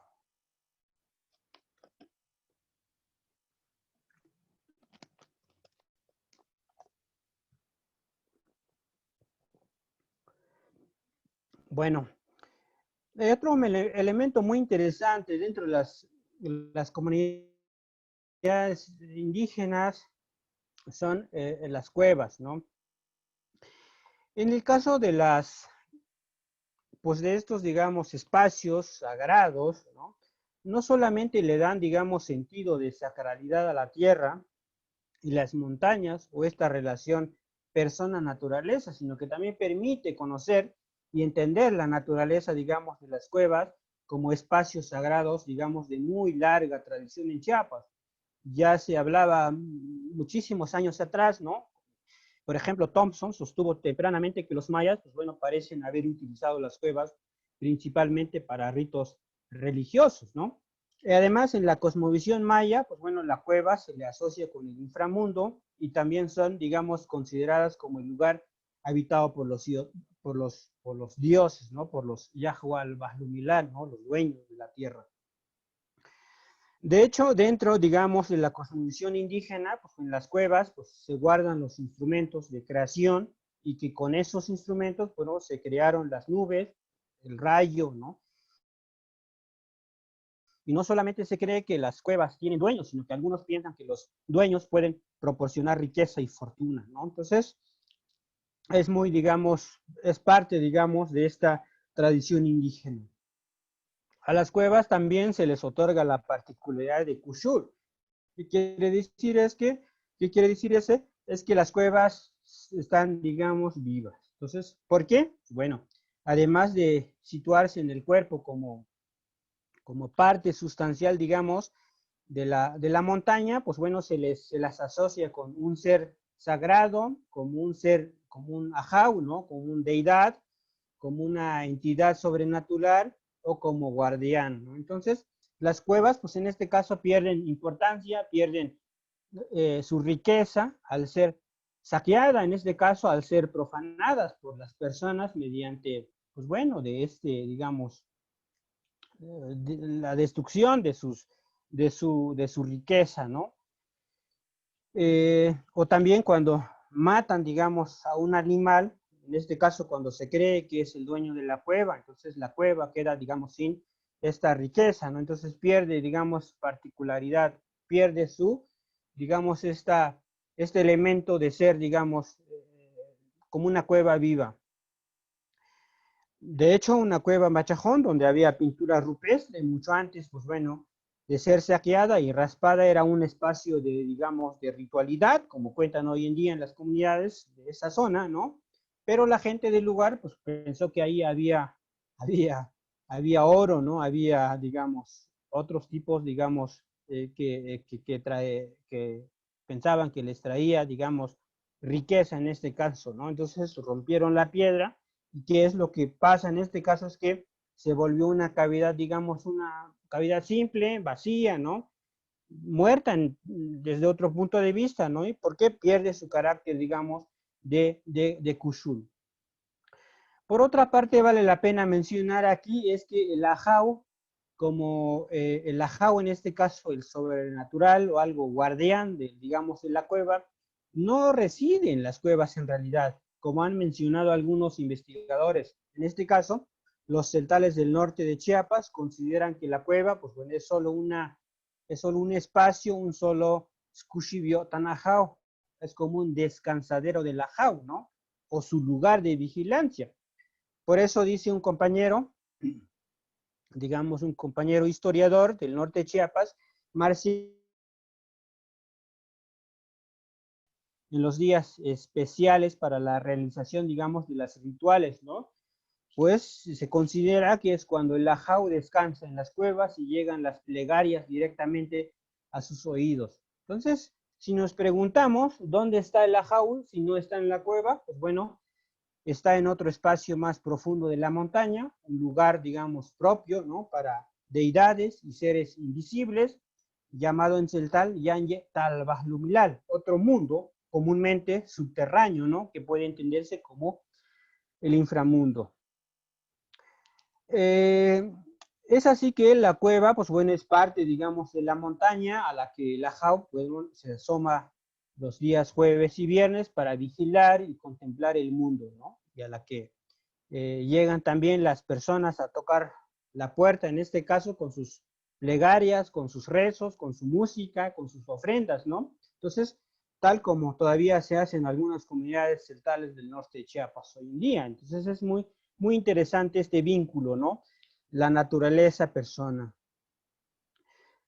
Bueno, otro elemento muy interesante dentro de las comunidades indígenas son las cuevas, ¿no? En el caso pues de estos, digamos, espacios sagrados, ¿no? No solamente le dan, digamos, sentido de sacralidad a la tierra y las montañas o esta relación persona-naturaleza, sino que también permite conocer y entender la naturaleza, digamos, de las cuevas como espacios sagrados, digamos, de muy larga tradición en Chiapas. Ya se hablaba muchísimos años atrás, ¿no? Por ejemplo, Thompson sostuvo tempranamente que los mayas, pues bueno, parecen haber utilizado las cuevas principalmente para ritos religiosos, ¿no? Además, en la cosmovisión maya, pues bueno, la cueva se le asocia con el inframundo y también son, digamos, consideradas como el lugar habitado por los dioses, ¿no? Por los Yahual Bahlumilán, ¿no? Los dueños de la tierra. De hecho, dentro, digamos, de la cosmovisión indígena, pues en las cuevas pues, se guardan los instrumentos de creación y que con esos instrumentos, bueno, se crearon las nubes, el rayo, ¿no? Y no solamente se cree que las cuevas tienen dueños, sino que algunos piensan que los dueños pueden proporcionar riqueza y fortuna, ¿no? Entonces, es muy, digamos, es parte, digamos, de esta tradición indígena. A las cuevas también se les otorga la particularidad de Kushur. ¿Qué quiere decir qué quiere decir ese? Es que las cuevas están, digamos, vivas. Entonces, ¿por qué? Bueno, además de situarse en el cuerpo como como parte sustancial, digamos, de la montaña, pues bueno, se las asocia con un ser sagrado, como un ser, como un ajau, ¿no? Como una deidad, como una entidad sobrenatural o como guardián, ¿no? Entonces, las cuevas, pues en este caso pierden importancia, pierden su riqueza al ser saqueada, en este caso al ser profanadas por las personas mediante, pues bueno, de digamos, de la destrucción de su riqueza, ¿no? O también cuando matan, digamos, a un animal, en este caso cuando se cree que es el dueño de la cueva, entonces la cueva queda, digamos, sin esta riqueza, ¿no? Entonces pierde, digamos, particularidad, pierde digamos, este elemento de ser, digamos, como una cueva viva. De hecho, una cueva en Machajón, donde había pintura rupestre, mucho antes, pues bueno, de ser saqueada y raspada, era un espacio de, digamos, de ritualidad, como cuentan hoy en día en las comunidades de esa zona, ¿no? Pero la gente del lugar, pues pensó que ahí había oro, ¿no? Había, digamos, otros tipos, digamos, que pensaban que les traía, digamos, riqueza en este caso, ¿no? Entonces rompieron la piedra. ¿Y qué es lo que pasa en este caso? Es que se volvió una cavidad, digamos, una cavidad simple, vacía, ¿no? Muerta desde otro punto de vista, ¿no? ¿Y por qué pierde su carácter, digamos, de Kushul? Por otra parte, vale la pena mencionar aquí es que el ajau, como el ajau en este caso, el sobrenatural o algo guardián, digamos, de la cueva, no reside en las cuevas en realidad, como han mencionado algunos investigadores. En este caso, los celtales del norte de Chiapas consideran que la cueva, pues bueno, es solo un espacio, un solo scushibio tanajau, es como un descansadero del ajau, ¿no? O su lugar de vigilancia. Por eso dice un compañero, digamos un compañero historiador del norte de Chiapas, Marci, en los días especiales para la realización, digamos, de las rituales, ¿no? Pues se considera que es cuando el ajau descansa en las cuevas y llegan las plegarias directamente a sus oídos. Entonces, si nos preguntamos dónde está el ajau, si no está en la cueva, pues bueno, está en otro espacio más profundo de la montaña, un lugar, digamos, propio, ¿no? Para deidades y seres invisibles, llamado en celtal Yanye Talbahlumilal, otro mundo comúnmente subterráneo, ¿no? Que puede entenderse como el inframundo. Es así que la cueva, pues bueno, es parte, digamos, de la montaña a la que la JAU, bueno, se asoma los días jueves y viernes para vigilar y contemplar el mundo, ¿no? Y a la que llegan también las personas a tocar la puerta, en este caso con sus plegarias, con sus rezos, con su música, con sus ofrendas, ¿no? Entonces, tal como todavía se hace en algunas comunidades celtales del norte de Chiapas hoy en día. Entonces es muy, muy interesante este vínculo, ¿no? La naturaleza-persona.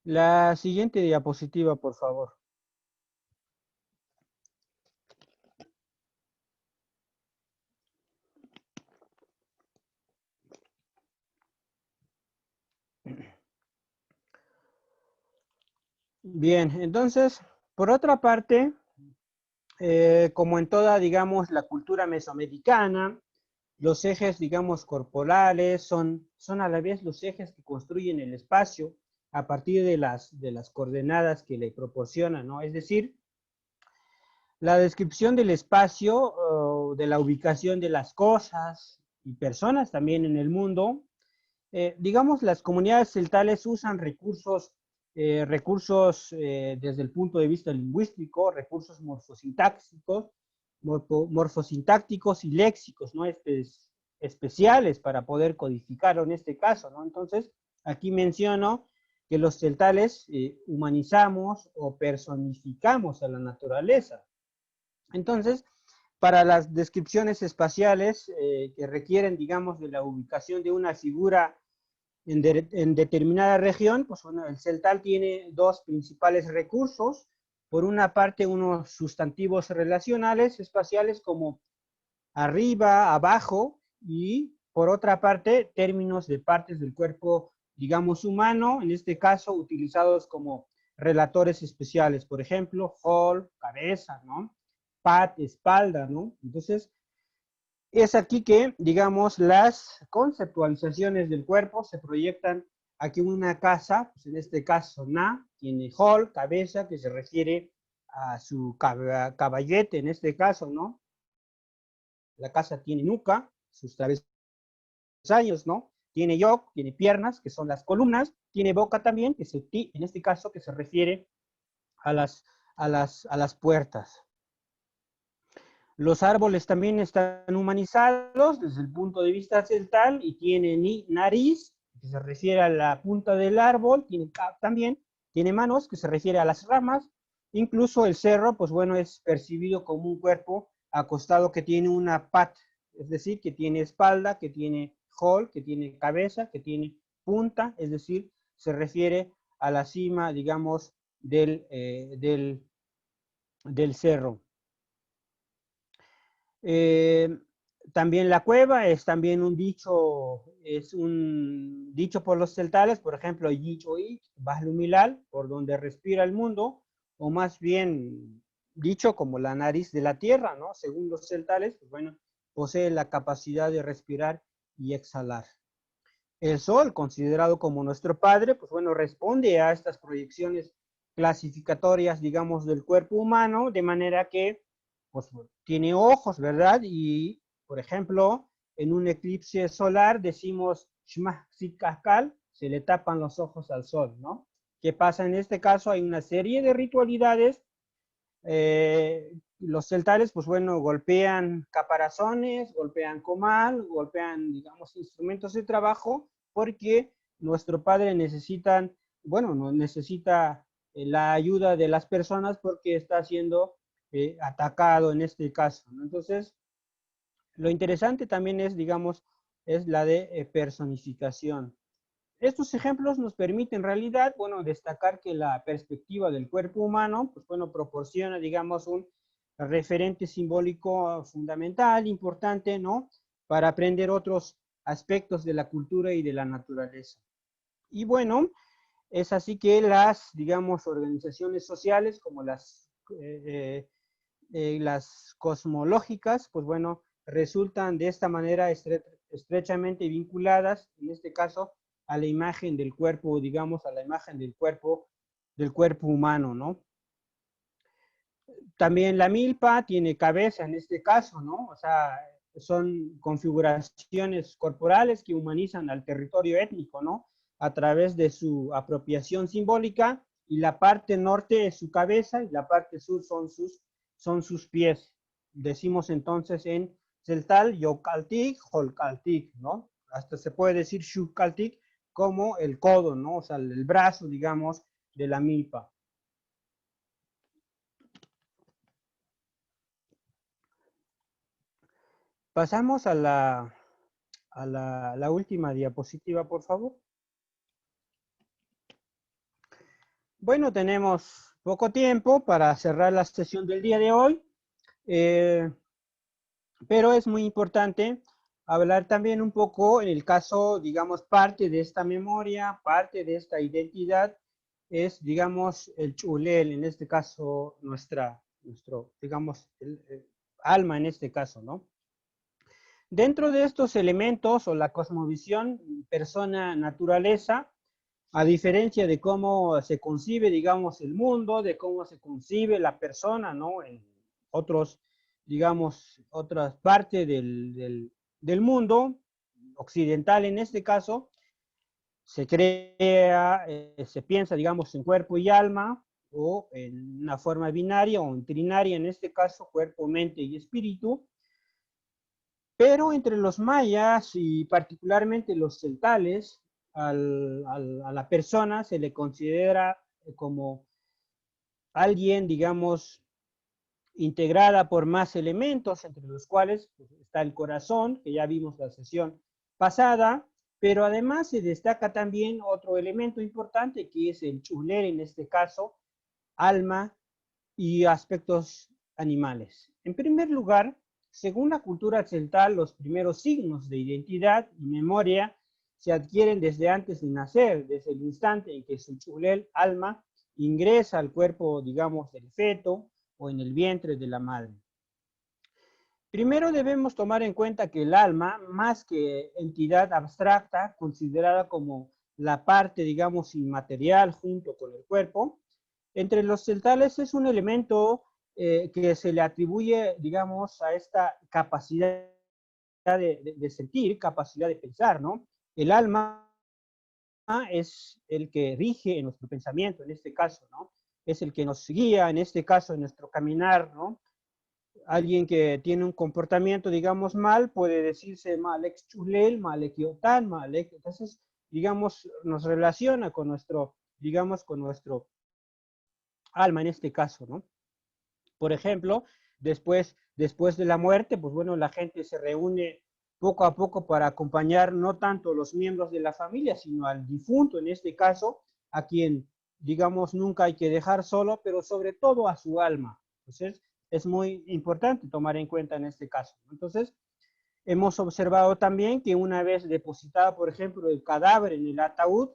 La siguiente diapositiva, por favor. Bien, entonces, por otra parte, como en toda, digamos, la cultura mesoamericana, los ejes, digamos, corporales son a la vez los ejes que construyen el espacio a partir de las coordenadas que le proporcionan, ¿no? Es decir, la descripción del espacio, de la ubicación de las cosas y personas también en el mundo, digamos, las comunidades celtales usan recursos desde el punto de vista lingüístico, recursos morfosintácticos y léxicos, ¿no? Especiales para poder codificarlo en este caso, ¿no? Entonces, aquí menciono que los celtales humanizamos o personificamos a la naturaleza. Entonces, para las descripciones espaciales que requieren, digamos, de la ubicación de una figura en determinada región, pues bueno, el celtal tiene dos principales recursos. Por una parte, unos sustantivos relacionales espaciales como arriba, abajo, y por otra parte, términos de partes del cuerpo digamos, humano, en este caso utilizados como relatores especiales, por ejemplo, hall, cabeza, ¿no? Pat, espalda, ¿no? Entonces, es aquí que, digamos, las conceptualizaciones del cuerpo se proyectan aquí una casa, pues en este caso, Na, tiene hall, cabeza, que se refiere a su caballete, en este caso, ¿no? La casa tiene nuca, sus travesaños, ¿no? Tiene yok, tiene piernas, que son las columnas, tiene boca también, que es el ti, en este caso, que se refiere a las puertas. Los árboles también están humanizados desde el punto de vista celtal y tienen nariz, que se refiere a la punta del árbol, también tiene manos, que se refiere a las ramas. Incluso el cerro, pues bueno, es percibido como un cuerpo acostado que tiene una pata, es decir, que tiene espalda, que tiene hall, que tiene cabeza, que tiene punta, es decir, se refiere a la cima, digamos, del cerro. También la cueva es también un dicho por los celtales, por ejemplo, Yichoich, Bahlumilal, por donde respira el mundo, o más bien dicho como la nariz de la tierra, ¿no? Según los celtales, pues bueno, posee la capacidad de respirar y exhalar. El sol, considerado como nuestro padre, pues bueno, responde a estas proyecciones clasificatorias, digamos, del cuerpo humano, de manera que pues, tiene ojos, ¿verdad? Y, por ejemplo, en un eclipse solar decimos, se le tapan los ojos al sol, ¿no? ¿Qué pasa en este caso? Hay una serie de ritualidades. Los celtales, pues bueno, golpean caparazones, golpean comal, golpean, digamos, instrumentos de trabajo, porque nuestro padre necesita la ayuda de las personas porque está siendo atacado en este caso, ¿no? Entonces, lo interesante también es, digamos, es la de personificación. Estos ejemplos nos permiten en realidad, bueno, destacar que la perspectiva del cuerpo humano, pues bueno, proporciona, digamos, un referente simbólico fundamental, importante, ¿no? Para aprender otros aspectos de la cultura y de la naturaleza. Y bueno, es así que las, digamos, organizaciones sociales como las cosmológicas, pues bueno, resultan de esta manera estrechamente vinculadas, en este caso, a la imagen del cuerpo, digamos, a la imagen del cuerpo humano, ¿no? También la milpa tiene cabeza en este caso, ¿no? O sea, son configuraciones corporales que humanizan al territorio étnico, ¿no? A través de su apropiación simbólica, y la parte norte es su cabeza y la parte sur son sus pies. Decimos entonces en celtal, yokaltik, holkaltik, ¿no? Hasta se puede decir shukaltik como el codo, ¿no? O sea, el brazo, digamos, de la milpa. Pasamos a la última diapositiva, por favor. Bueno, tenemos poco tiempo para cerrar la sesión del día de hoy, pero es muy importante hablar también un poco, en el caso, digamos, parte de esta memoria, parte de esta identidad, es, digamos, el chulel, en este caso, nuestro, digamos, el alma en este caso, ¿no? Dentro de estos elementos o la cosmovisión persona-naturaleza, a diferencia de cómo se concibe, digamos, el mundo, de cómo se concibe la persona, ¿no? En otros, digamos, otras partes del mundo, occidental en este caso, se crea, se piensa, digamos, en cuerpo y alma, o en una forma binaria o en trinaria, en este caso, cuerpo, mente y espíritu. Pero entre los mayas y particularmente los celtales, a la persona se le considera como alguien, digamos, integrada por más elementos, entre los cuales pues, está el corazón, que ya vimos la sesión pasada, pero además se destaca también otro elemento importante, que es el chuler, en este caso, alma y aspectos animales. En primer lugar, según la cultura celtal, los primeros signos de identidad y memoria se adquieren desde antes de nacer, desde el instante en que su chulel, alma, ingresa al cuerpo, digamos, del feto o en el vientre de la madre. Primero debemos tomar en cuenta que el alma, más que entidad abstracta, considerada como la parte, digamos, inmaterial junto con el cuerpo, entre los celtales es un elemento que se le atribuye, digamos, a esta capacidad de sentir, capacidad de pensar, ¿no? El alma es el que rige en nuestro pensamiento, en este caso, ¿no? Es el que nos guía, en este caso, en nuestro caminar, ¿no? Alguien que tiene un comportamiento, digamos, mal, puede decirse malek chulel, malek yotan, malek, entonces, digamos, nos relaciona con nuestro, digamos, con nuestro alma en este caso, ¿no? Por ejemplo, después de la muerte, pues bueno, la gente se reúne poco a poco para acompañar no tanto los miembros de la familia, sino al difunto, en este caso, a quien, digamos, nunca hay que dejar solo, pero sobre todo a su alma. Entonces, es muy importante tomar en cuenta en este caso. Entonces, hemos observado también que una vez depositado, por ejemplo, el cadáver en el ataúd,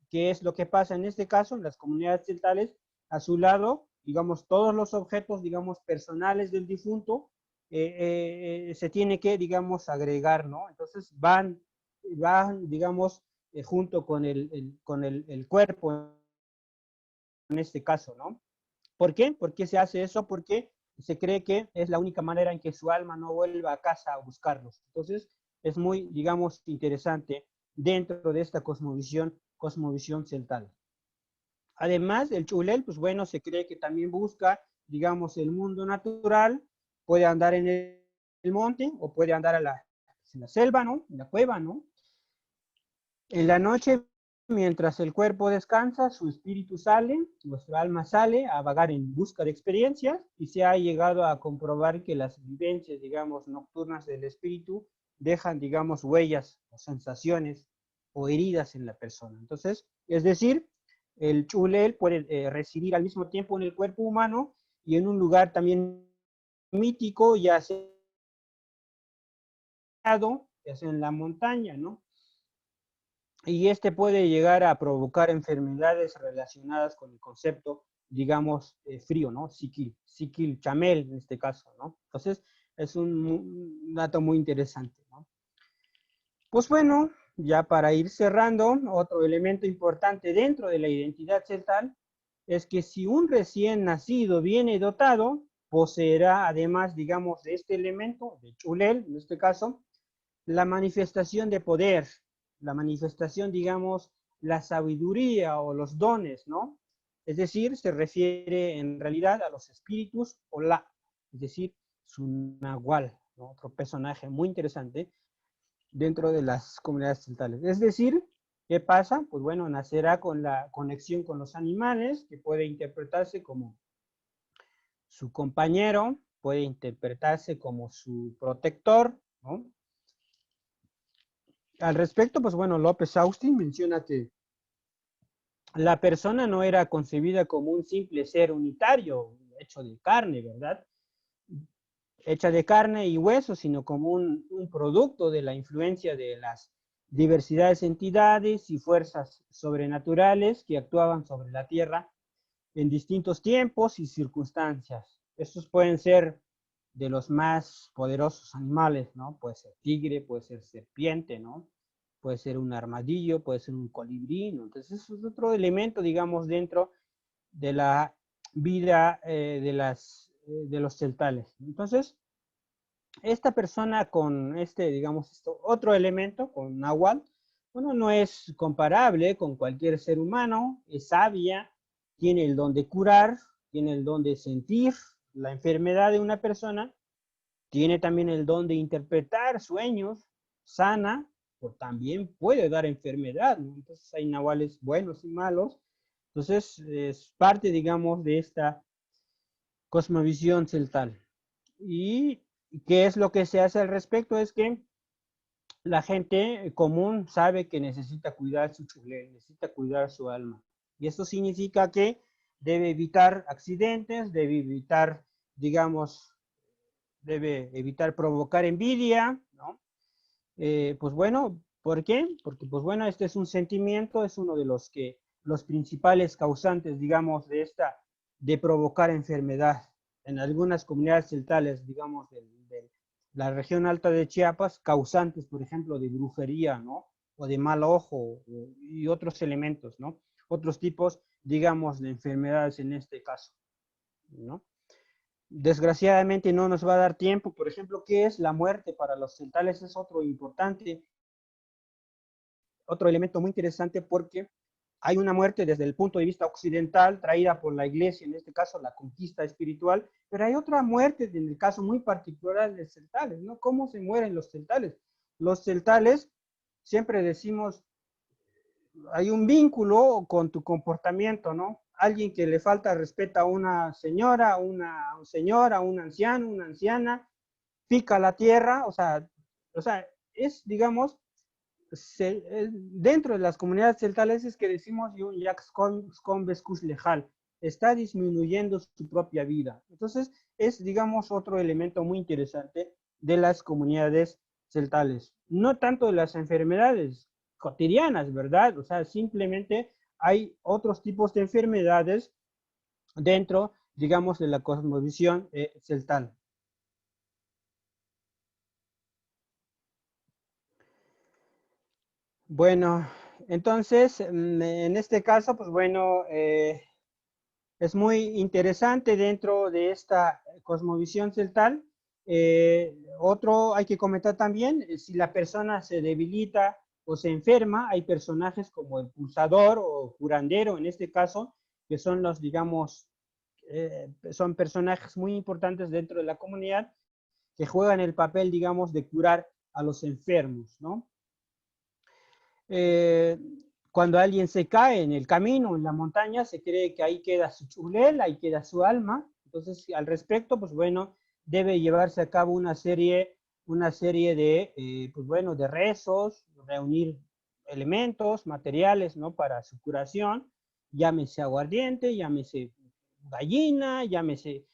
¿qué es lo que pasa en este caso? En las comunidades celtales, a su lado, digamos, todos los objetos, digamos, personales del difunto, se tiene que, digamos, agregar, ¿no? Entonces van digamos, junto con el cuerpo, en este caso, ¿no? ¿Por qué? ¿Por qué se hace eso? Porque se cree que es la única manera en que su alma no vuelva a casa a buscarlos. Entonces, es muy, digamos, interesante dentro de esta cosmovisión celtal. Además, el chulel, pues bueno, se cree que también busca, digamos, el mundo natural, puede andar en el monte o puede andar en la selva, ¿no? En la cueva, ¿no? En la noche, mientras el cuerpo descansa, su espíritu sale, nuestra alma sale a vagar en busca de experiencias y se ha llegado a comprobar que las vivencias, digamos, nocturnas del espíritu dejan, digamos, huellas o sensaciones o heridas en la persona. Entonces, es decir, el chulel puede residir al mismo tiempo en el cuerpo humano y en un lugar también mítico, ya sea en la montaña, ¿no? Y este puede llegar a provocar enfermedades relacionadas con el concepto, digamos, frío, ¿no? Siquil chamel en este caso, ¿no? Entonces, es un dato muy interesante, ¿no? Pues bueno, ya para ir cerrando, otro elemento importante dentro de la identidad celtal es que si un recién nacido viene dotado, poseerá además, digamos, de este elemento, de chulel, en este caso, la manifestación de poder, la manifestación, digamos, la sabiduría o los dones, ¿no? Es decir, se refiere en realidad a los espíritus o es decir, su nahual, ¿no? Otro personaje muy interesante dentro de las comunidades celtales. Es decir, ¿qué pasa? Pues bueno, nacerá con la conexión con los animales, que puede interpretarse como su compañero, puede interpretarse como su protector, ¿no? Al respecto, pues bueno, López Austin menciona que la persona no era concebida como un simple ser unitario, hecho de carne, ¿verdad? Hecha de carne y hueso, sino como un producto de la influencia de las diversidades entidades y fuerzas sobrenaturales que actuaban sobre la Tierra en distintos tiempos y circunstancias. Estos pueden ser de los más poderosos animales, ¿no? Puede ser tigre, puede ser serpiente, ¿no? Puede ser un armadillo, puede ser un colibrí, ¿no? Entonces, eso es otro elemento, digamos, dentro de la vida de los celtales. Entonces, esta persona con este, digamos, otro elemento, con Nahual, bueno, no es comparable con cualquier ser humano, es sabia, tiene el don de curar, tiene el don de sentir la enfermedad de una persona, tiene también el don de interpretar sueños, sana, o también puede dar enfermedad, ¿no? Entonces hay nahuales buenos y malos. Entonces es parte, digamos, de esta cosmovisión celtal. ¿Y qué es lo que se hace al respecto? Es que la gente común sabe que necesita cuidar su chulé, necesita cuidar su alma. Y esto significa que debe evitar accidentes, debe evitar, digamos, debe evitar provocar envidia, ¿no? Pues bueno, ¿Por qué? Porque, pues bueno, este es un sentimiento, es uno de los principales causantes, digamos, de provocar enfermedad. En algunas comunidades celtales, digamos, de la región alta de Chiapas, causantes, por ejemplo, de brujería, ¿no? O de mal ojo, y otros elementos, ¿no? Otros tipos, digamos, de enfermedades en este caso, ¿no? Desgraciadamente no nos va a dar tiempo. Por ejemplo, ¿qué es la muerte para los celtales? Es otro importante, otro elemento muy interesante, porque hay una muerte desde el punto de vista occidental traída por la iglesia, en este caso la conquista espiritual, pero hay otra muerte en el caso muy particular de celtales, ¿no? ¿Cómo se mueren los celtales? Los celtales, siempre decimos, hay un vínculo con tu comportamiento, ¿no? Alguien que le falta respeto a una señora, un señor, a un anciano, una anciana, pica la tierra, o sea, es, digamos, dentro de las comunidades celtales es que decimos lejal, está disminuyendo su propia vida. Entonces, es, digamos, otro elemento muy interesante de las comunidades celtales. No tanto de las enfermedades cotidianas, ¿verdad? O sea, simplemente hay otros tipos de enfermedades dentro, digamos, de la cosmovisión celtal. Bueno, entonces, en este caso, pues bueno, es muy interesante dentro de esta cosmovisión celtal. Otro hay que comentar también, si la persona se debilita o se enferma, hay personajes como el pulsador o curandero, en este caso, que son los, digamos, son personajes muy importantes dentro de la comunidad que juegan el papel, digamos, de curar a los enfermos, ¿no? Eh, Cuando alguien se cae en el camino, en la montaña, se cree que ahí queda su chulel, ahí queda su alma. Entonces, al respecto, pues bueno, debe llevarse a cabo una serie de, pues bueno, de rezos, reunir elementos, materiales, ¿no? Para su curación, llámese aguardiente, llámese gallina, llámese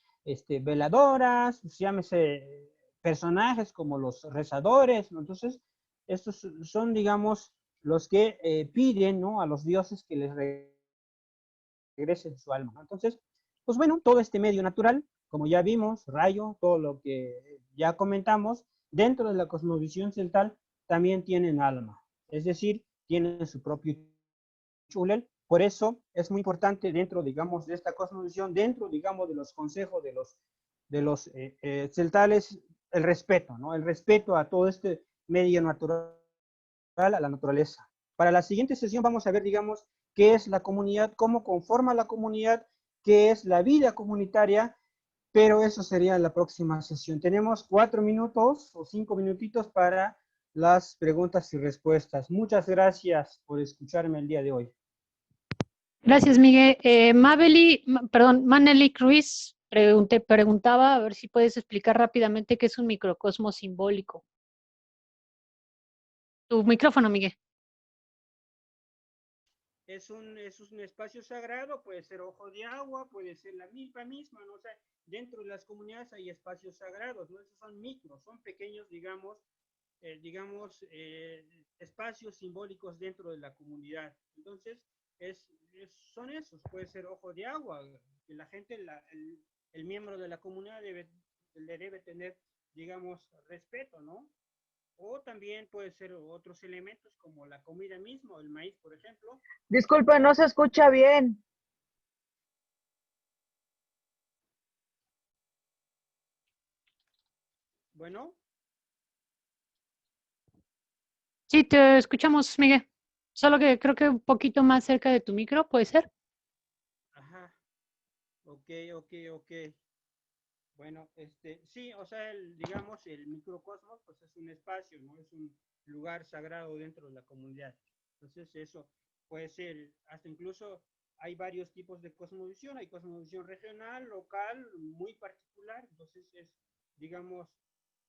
veladoras, llámese personajes como los rezadores, ¿no? Entonces, estos son, digamos, los que piden, ¿no? A los dioses que les regresen su alma. Entonces, pues bueno, todo este medio natural, como ya vimos, rayo, todo lo que ya comentamos, dentro de la cosmovisión celtal también tienen alma, es decir, tienen su propio chulel. Por eso es muy importante dentro, digamos, de esta cosmovisión, dentro, digamos, de los consejos de los celtales, el respeto, ¿no? El respeto a todo este medio natural, a la naturaleza. Para la siguiente sesión vamos a ver, digamos, qué es la comunidad, cómo conforma la comunidad, qué es la vida comunitaria, pero eso sería la próxima sesión. Tenemos 4 minutos o 5 minutitos para las preguntas y respuestas. Muchas gracias por escucharme el día de hoy. Gracias, Miguel. Maneli Cruz preguntaba a ver si puedes explicar rápidamente qué es un microcosmos simbólico. Tu micrófono, Miguel. Es un espacio sagrado, puede ser ojo de agua, puede ser la milpa misma, ¿no? O sea, dentro de las comunidades hay espacios sagrados, ¿no? Esos son micros, son pequeños, espacios simbólicos dentro de la comunidad. Entonces, son esos, puede ser ojo de agua, que la gente, el miembro de la comunidad le debe tener, digamos, respeto, ¿no? O también puede ser otros elementos como la comida misma, el maíz, por ejemplo. Disculpe, no se escucha bien. Bueno. Sí, te escuchamos, Miguel. Solo que creo que un poquito más cerca de tu micro, ¿puede ser? Ajá. Ok. Bueno, sí, o sea, digamos, el microcosmos, pues es un espacio, ¿no? Es un lugar sagrado dentro de la comunidad. Entonces, eso puede ser, hasta incluso hay varios tipos de cosmovisión, hay cosmovisión regional, local, muy particular, entonces digamos,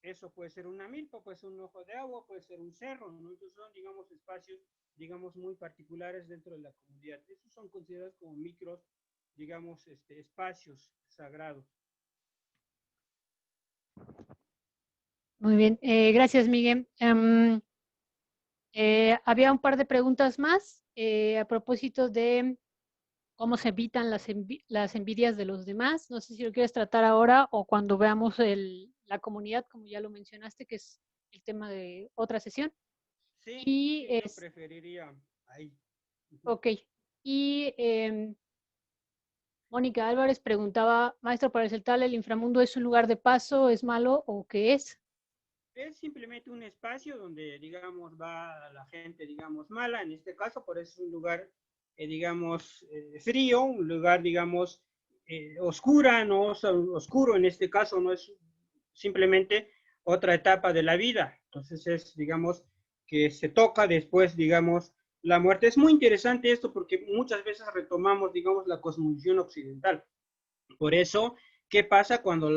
eso puede ser una milpa, puede ser un ojo de agua, puede ser un cerro, ¿no? Entonces son, digamos, espacios, digamos, muy particulares dentro de la comunidad. Esos son considerados como micros, digamos, espacios sagrados. Muy bien, gracias, Miguel. Había un par de preguntas más a propósito de cómo se evitan las envidias de los demás. No sé si lo quieres tratar ahora o cuando veamos la comunidad, como ya lo mencionaste, que es el tema de otra sesión. Sí, Y sí, yo preferiría ahí. ok. Y Mónica Álvarez preguntaba, maestro, para el CELTAL, ¿el inframundo es un lugar de paso, es malo o qué es? Es simplemente un espacio donde, digamos, va la gente, digamos, mala, en este caso, por eso es un lugar, digamos, frío, un lugar, digamos, oscura, no oscuro en este caso, no es simplemente otra etapa de la vida. Entonces es, digamos, que se toca después, digamos, la muerte. Es muy interesante esto porque muchas veces retomamos, digamos, la cosmovisión occidental. Por eso, ¿qué pasa cuando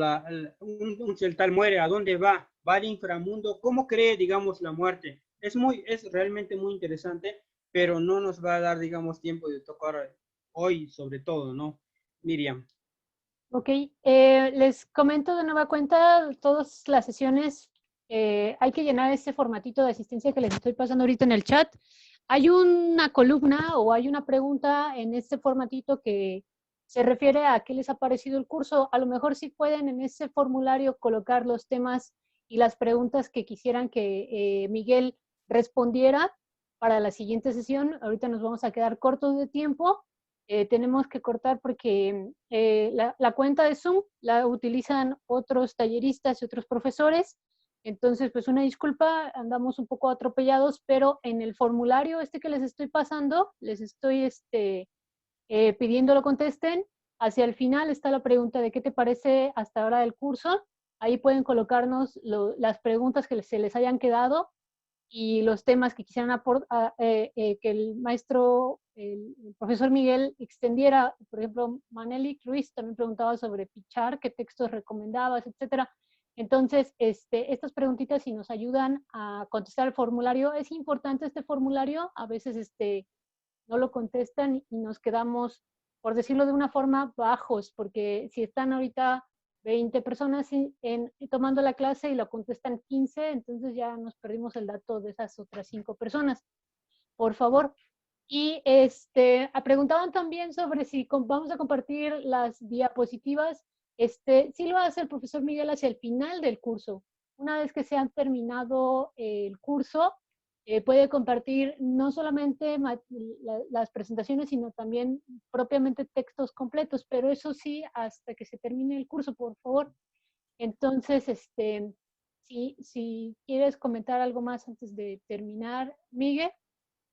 un celtal muere? ¿A dónde va? ¿Va al inframundo? ¿Cómo cree, digamos, la muerte? Es realmente muy interesante, pero no nos va a dar, digamos, tiempo de tocar hoy, sobre todo, ¿no? Miriam. Ok, les comento de nueva cuenta, todas las sesiones hay que llenar ese formatito de asistencia que les estoy pasando ahorita en el chat. Hay una columna o hay una pregunta en este formatito que se refiere a qué les ha parecido el curso. A lo mejor sí pueden en ese formulario colocar los temas y las preguntas que quisieran que Miguel respondiera para la siguiente sesión. Ahorita nos vamos a quedar cortos de tiempo. Tenemos que cortar porque la cuenta de Zoom la utilizan otros talleristas y otros profesores. Entonces, pues una disculpa, andamos un poco atropellados, pero en el formulario que les estoy pasando, les estoy pidiendo lo contesten. Hacia el final está la pregunta de qué te parece hasta ahora del curso. Ahí pueden colocarnos las preguntas que se les hayan quedado y los temas que quisieran que el maestro, el profesor Miguel extendiera. Por ejemplo, Maneli Ruiz también preguntaba sobre Pichar, qué textos recomendabas, etcétera. Entonces, estas preguntitas si nos ayudan a contestar el formulario. Es importante este formulario, a veces no lo contestan y nos quedamos, por decirlo de una forma, bajos, porque si están ahorita 20 personas tomando la clase y lo contestan 15, entonces ya nos perdimos el dato de esas otras 5 personas. Por favor. Y preguntaban también sobre si vamos a compartir las diapositivas. Sí lo hace el profesor Miguel hacia el final del curso. Una vez que se han terminado el curso, puede compartir no solamente las presentaciones, sino también propiamente textos completos, pero eso sí, hasta que se termine el curso, por favor. Entonces, si quieres comentar algo más antes de terminar, Miguel.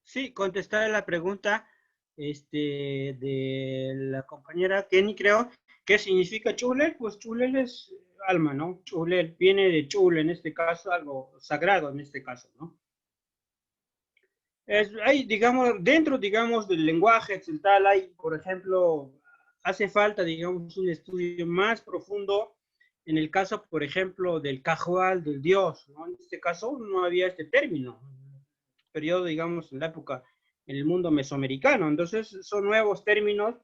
Sí, contestar la pregunta de la compañera Kenny, creo. ¿Qué significa chulel? Pues chulel es alma, ¿no? Chulel viene de chul, en este caso, algo sagrado, en este caso, ¿no? Hay, digamos, dentro, digamos, del lenguaje occidental, hay, por ejemplo, hace falta, digamos, un estudio más profundo en el caso, por ejemplo, del cajual del dios, ¿no? En este caso no había este término, periodo, digamos, en la época, en el mundo mesoamericano. Entonces, son nuevos términos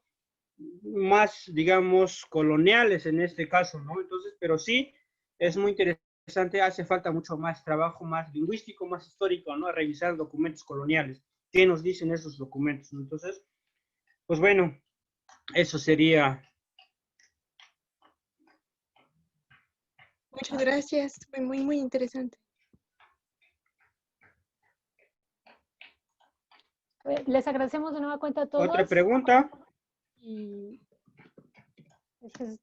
más, digamos, coloniales en este caso, ¿no? Entonces, pero sí, es muy interesante, hace falta mucho más trabajo, más lingüístico, más histórico, ¿no? A revisar documentos coloniales. ¿Qué nos dicen esos documentos? ¿No? Entonces, pues bueno, eso sería. Muchas gracias, fue muy, muy interesante. Les agradecemos de nueva cuenta a todos. ¿Otra pregunta? Y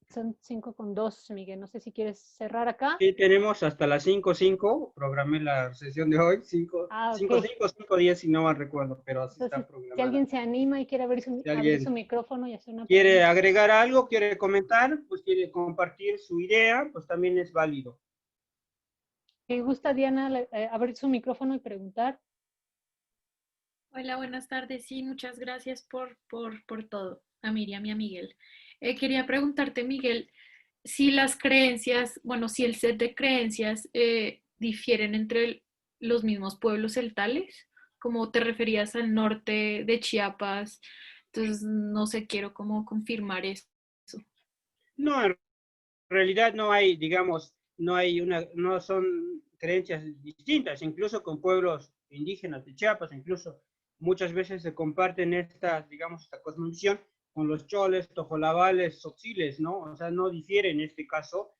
son 5:02, Miguel. No sé si quieres cerrar acá. Sí, tenemos hasta las 5:05. Programé la sesión de hoy. 5:10 si no mal recuerdo, pero así Entonces, está programada. si alguien se anima y quiere abrir su micrófono y hacer una quiere pregunta. agregar algo, quiere comentar, pues quiere compartir su idea, pues también es válido. ¿Te gusta, Diana, abrir su micrófono y preguntar? Hola, buenas tardes. Sí, muchas gracias por todo, a Miriam y a Miguel. Quería preguntarte, Miguel, si las creencias, bueno, si el set de creencias difieren entre los mismos pueblos celtales, como te referías al norte de Chiapas, entonces no sé, quiero como confirmar eso. No, en realidad no hay, digamos, no son creencias distintas, incluso con pueblos indígenas de Chiapas, incluso muchas veces se comparten estas, digamos, esta cosmovisión con los choles, tojolabales, tzotzilles, ¿no? O sea, no difiere en este caso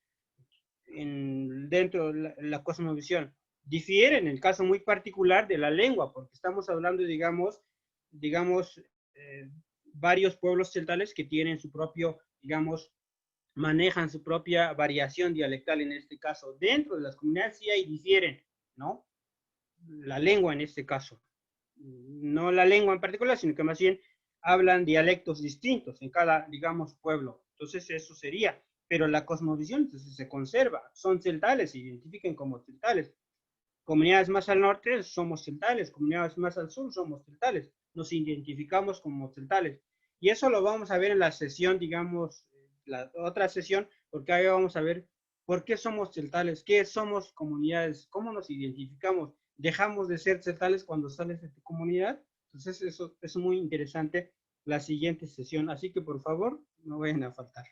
dentro de la cosmovisión. Difiere en el caso muy particular de la lengua, porque estamos hablando, digamos, varios pueblos celtales que tienen su propio, digamos, manejan su propia variación dialectal en este caso. Dentro de las comunidades sí hay difieren, ¿no? La lengua en este caso. No la lengua en particular, sino que más bien hablan dialectos distintos en cada, digamos, pueblo. Entonces eso sería. Pero la cosmovisión entonces, se conserva. Son celtales, se identifican como celtales. Comunidades más al norte somos celtales, comunidades más al sur somos celtales. Nos identificamos como celtales. Y eso lo vamos a ver en la sesión, digamos, la otra sesión, porque ahí vamos a ver por qué somos celtales, qué somos comunidades, cómo nos identificamos. Dejamos de ser celtales cuando sales de tu comunidad. Entonces eso es muy interesante la siguiente sesión. Así que por favor, no vayan a faltar.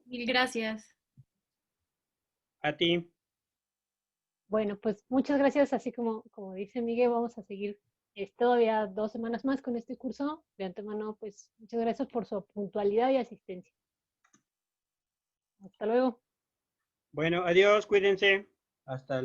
Mil gracias. A ti. Bueno, pues muchas gracias. Así como dice Miguel, vamos a seguir todavía 2 semanas más con este curso. De antemano, pues muchas gracias por su puntualidad y asistencia. Hasta luego. Bueno, adiós, cuídense. Hasta